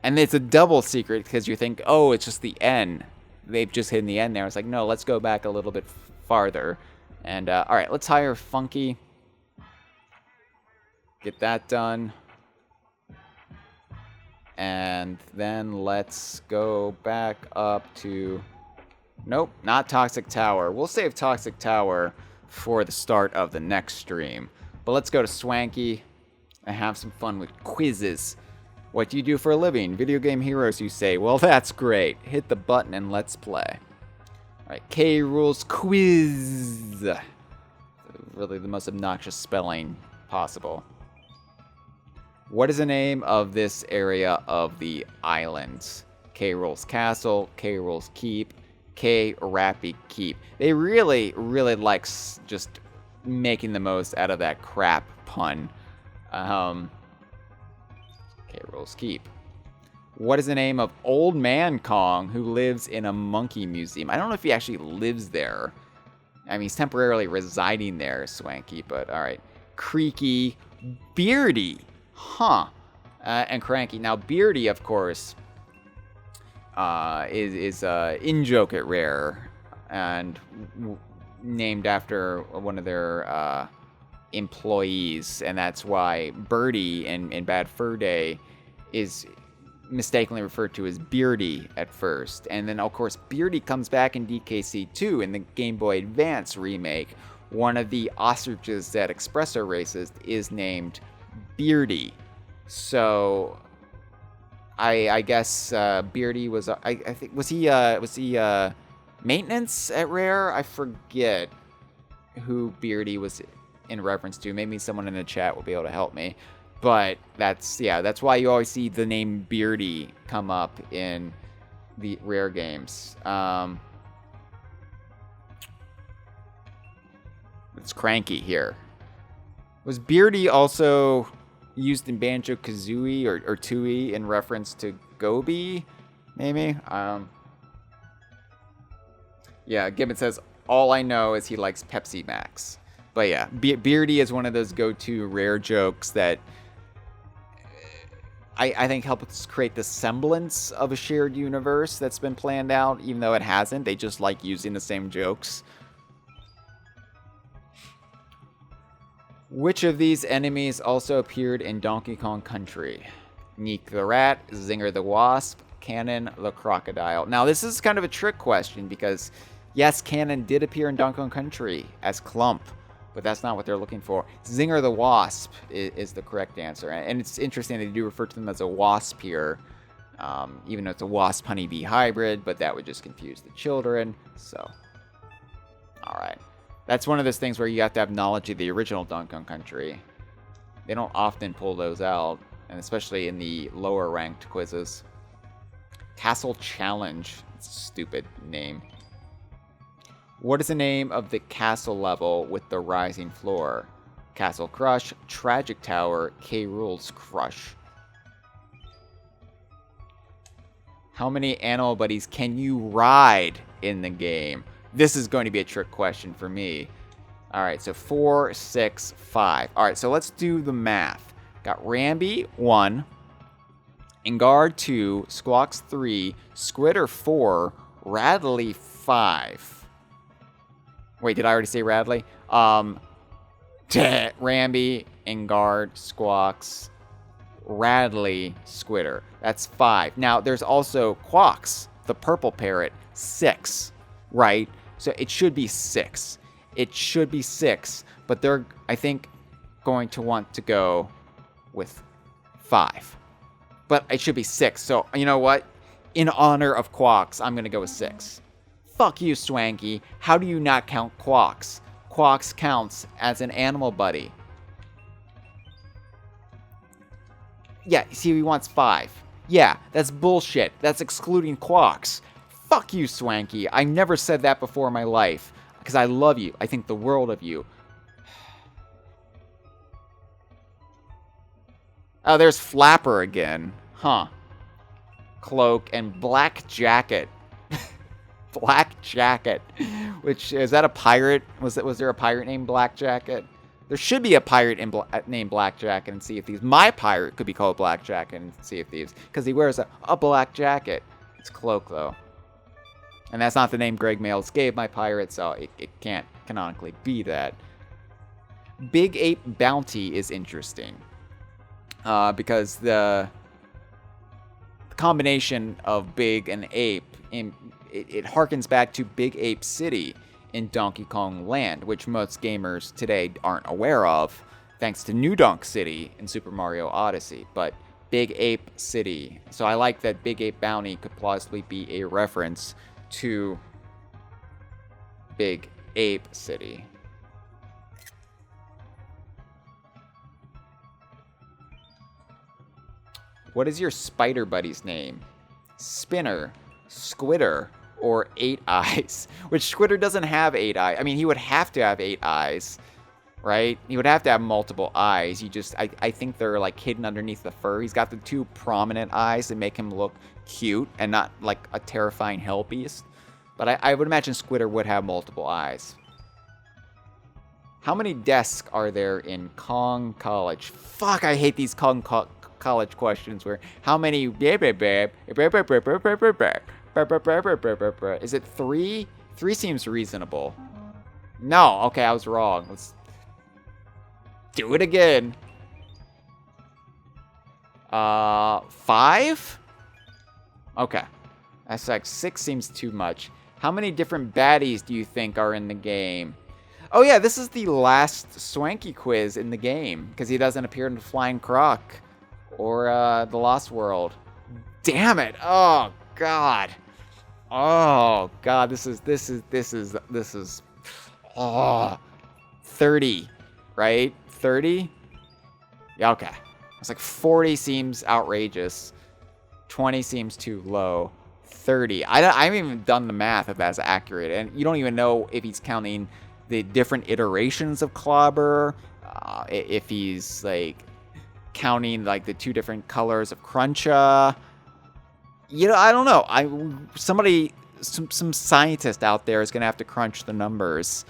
A: And it's a double secret because you think, oh, it's just the end. They've just hidden the end there. I was like, no, let's go back a little bit farther. And all right, let's hire Funky. Get that done. And then let's go back up to... Nope, not Toxic Tower. We'll save Toxic Tower for the start of the next stream. But let's go to Swanky and have some fun with quizzes. What do you do for a living? Video game heroes, you say. Well, that's great. Hit the button and let's play. Alright, K. Rool's quiz. Really the most obnoxious spelling possible. What is the name of this area of the islands? K. Rool's Castle, K. Rool's Keep, K. Rappy Keep. They really, really like just making the most out of that crap pun. K. Rool's Keep. What is the name of Old Man Kong who lives in a monkey museum? I don't know if he actually lives there. I mean, he's temporarily residing there, Swanky, but alright. Creaky Beardy. Huh. And Cranky. Now, Beardy, of course, is in-joke at Rare, and named after one of their employees, and that's why Birdie in Bad Fur Day is mistakenly referred to as Beardy at first. And then, of course, Beardy comes back in DKC2 in the Game Boy Advance remake. One of the ostriches that Espresso races is named Beardy. So I guess Beardy was I think was he maintenance at Rare? I forget who Beardy was in reference to. Maybe someone in the chat will be able to help me. But that's why you always see the name Beardy come up in the Rare games. It's Cranky here. Was Beardy also used in Banjo-Kazooie or Tooie in reference to Gobi? Maybe? Yeah, Gibbon says, all I know is he likes Pepsi Max. But yeah, Beardy is one of those go-to Rare jokes that I think help us create the semblance of a shared universe that's been planned out, even though it hasn't. They just like using the same jokes. Which of these enemies also appeared in Donkey Kong Country? Neek the Rat, Zinger the Wasp, Cannon the Crocodile. Now, this is kind of a trick question because, yes, Cannon did appear in Donkey Kong Country as Clump, but that's not what they're looking for. Zinger the Wasp is the correct answer. And it's interesting they do refer to them as a wasp here, even though it's a wasp-honeybee hybrid, but that would just confuse the children. So, all right. That's one of those things where you have to have knowledge of the original Donkey Kong Country. They don't often pull those out, and especially in the lower-ranked quizzes. Castle Challenge. It's a stupid name. What is the name of the castle level with the rising floor? Castle Crush, Tragic Tower, K. Rool's Crush. How many animal buddies can you ride in the game? This is going to be a trick question for me. Alright, so 4, 6, 5. Alright, so let's do the math. Got Rambi, 1. Ingard, 2. Squawks, 3. Squitter, 4. Radley, 5. Wait, did I already say Radley? Rambi, Ingard, Squawks, Radley, Squitter. That's 5. Now, there's also Quawks, the purple parrot, 6, right? So it should be 6. It should be 6, but they're, I think, going to want to go with 5. But it should be 6. So, you know what? In honor of Quawks, I'm going to go with 6. Fuck you, Swanky. How do you not count Quawks? Quawks counts as an animal buddy. Yeah, see, he wants 5. Yeah, that's bullshit. That's excluding Quawks. Fuck you, Swanky. I never said that before in my life. Because I love you. I think the world of you. Oh, there's Flapper again. Huh. Cloak and Black Jacket. Black Jacket. Which, is that a pirate? Was there a pirate named Black Jacket? There should be a pirate named Black Jacket and Sea of Thieves. My pirate could be called Black Jacket and Sea of Thieves. Because he wears a black jacket. It's Cloak, though. And that's not the name Greg Mails gave my pirate, so it can't canonically be that. Big Ape Bounty is interesting. Because the combination of Big and Ape, it harkens back to Big Ape City in Donkey Kong Land, which most gamers today aren't aware of, thanks to New Donk City in Super Mario Odyssey. But Big Ape City. So I like that Big Ape Bounty could plausibly be a reference to Big Ape City. What is your spider buddy's name? Spinner, Squidder, or 8 Eyes? Which Squidder doesn't have 8 eyes. I mean, he would have to have 8 eyes, right? He would have to have multiple eyes. I think they're like hidden underneath the fur. He's got the 2 prominent eyes that make him look cute and not like a terrifying hell beast. But I would imagine Squidder would have multiple eyes. How many desks are there in Kong College? Fuck, I hate these College questions where how many is it 3? 3 seems reasonable. No, okay, I was wrong. Let's do it again. 5? Okay. That's like 6 seems too much. How many different baddies do you think are in the game? Oh yeah, this is the last Swanky quiz in the game because he doesn't appear in Flying Croc or The Lost World. Damn it! Oh God! Oh God! This is 30, right? 30? Yeah, okay. It's like 40 seems outrageous. 20 seems too low. 30. I haven't even done the math if that's accurate, and you don't even know if he's counting the different iterations of Clobber, if he's like counting like the 2 different colors of Cruncha. You know, I don't know. Some scientist out there is gonna have to crunch the numbers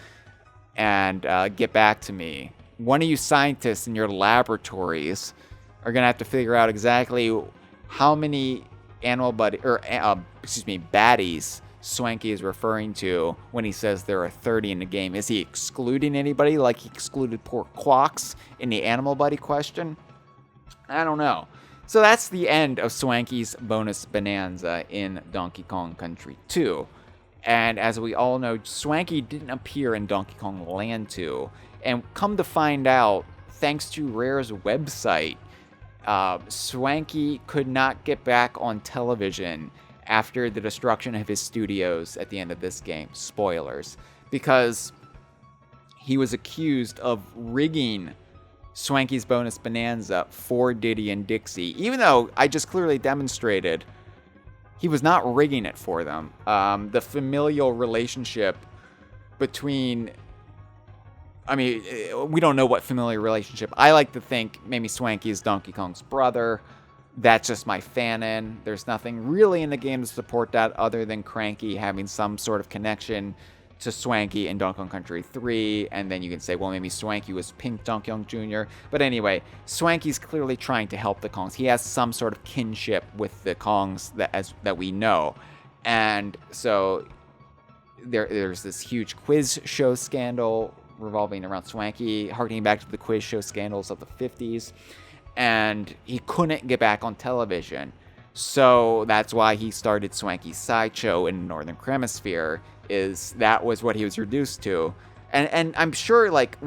A: and get back to me. One of you scientists in your laboratories are gonna have to figure out exactly how many baddies Swanky is referring to when he says there are 30 in the game. Is he excluding anybody like he excluded poor Quox in the Animal Buddy question? I don't know. So that's the end of Swanky's bonus bonanza in Donkey Kong Country 2. And as we all know, Swanky didn't appear in Donkey Kong Land 2. And come to find out, thanks to Rare's website, Swanky could not get back on television after the destruction of his studios at the end of this game. Spoilers. Because he was accused of rigging Swanky's bonus bonanza for Diddy and Dixie, even though I just clearly demonstrated he was not rigging it for them. The familial relationship between... I mean, we don't know what familiar relationship. I like to think maybe Swanky is Donkey Kong's brother. That's just my fanon. There's nothing really in the game to support that other than Cranky having some sort of connection to Swanky in Donkey Kong Country 3. And then you can say, well, maybe Swanky was Pink Donkey Kong Jr. But anyway, Swanky's clearly trying to help the Kongs. He has some sort of kinship with the Kongs that we know. And so there's this huge quiz show scandal revolving around Swanky, harkening back to the quiz show scandals of the 50s. And he couldn't get back on television. So that's why he started Swanky's Sideshow in the Northern Hemisphere, that was what he was reduced to. And I'm sure, like,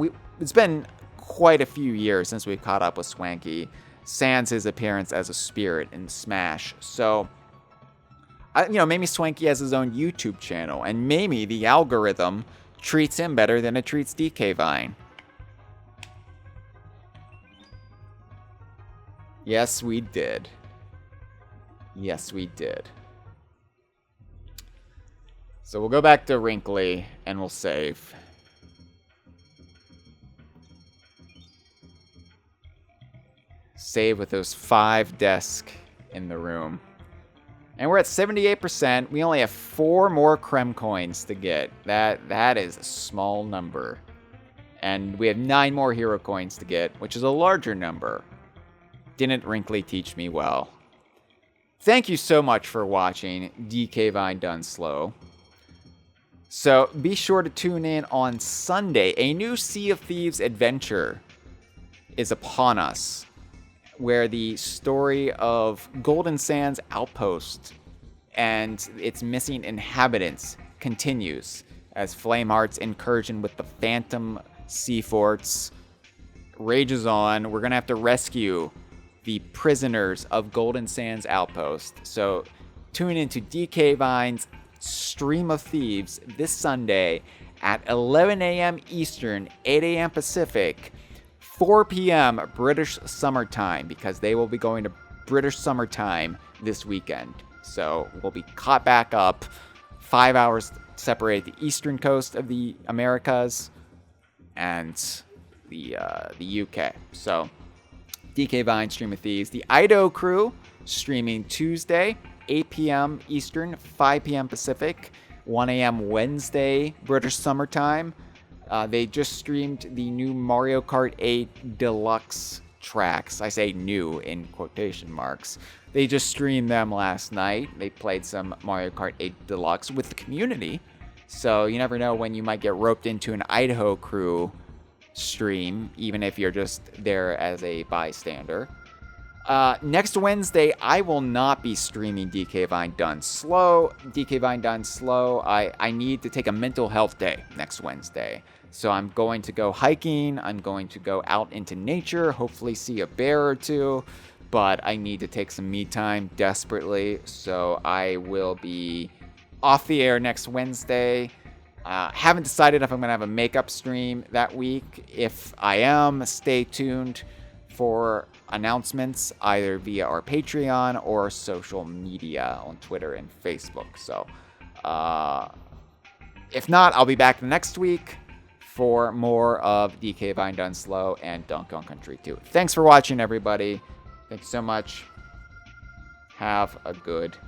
A: it's been quite a few years since we've caught up with Swanky, sans his appearance as a spirit in Smash. So, maybe Swanky has his own YouTube channel, and maybe the algorithm treats him better than it treats DK Vine. Yes, we did. Yes, we did. So we'll go back to Wrinkly, and we'll save. Save with those 5 desks in the room. And we're at 78%. We only have 4 more Creme coins to get. That is a small number. And we have 9 more Hero coins to get, which is a larger number. Didn't Wrinkly teach me well? Thank you so much for watching DK Vine Done Slow. So be sure to tune in on Sunday. A new Sea of Thieves adventure is upon us, where the story of Golden Sands Outpost and its missing inhabitants continues as Flameheart's incursion with the Phantom Sea Forts rages on. We're going to have to rescue the prisoners of Golden Sands Outpost. So tune into DK Vine's Stream of Thieves this Sunday at 11 a.m. Eastern, 8 a.m. Pacific, 4 p.m. British summertime, because they will be going to British summertime this weekend. So we'll be caught back up. 5 hours separate the eastern coast of the Americas and the UK. So DK Vine Stream of Thieves. The Idaho crew streaming Tuesday, 8 p.m. Eastern, 5 p.m. Pacific, 1 a.m. Wednesday British summertime. They just streamed the new Mario Kart 8 Deluxe tracks. I say new in quotation marks. They just streamed them last night. They played some Mario Kart 8 Deluxe with the community. So you never know when you might get roped into an Idaho crew stream, even if you're just there as a bystander. Next Wednesday, I will not be streaming DK Vine Done Slow. DK Vine Done Slow, I need to take a mental health day next Wednesday. So I'm going to go hiking. I'm going to go out into nature, hopefully see a bear or two. But I need to take some me time desperately. So I will be off the air next Wednesday. Haven't decided if I'm going to have a makeup stream that week. If I am, stay tuned for announcements either via our Patreon or social media on Twitter and Facebook. So if not, I'll be back next week for more of DK Vine Done Slow and Donkey Kong Country 2. Thanks for watching, everybody. Thanks so much. Have a good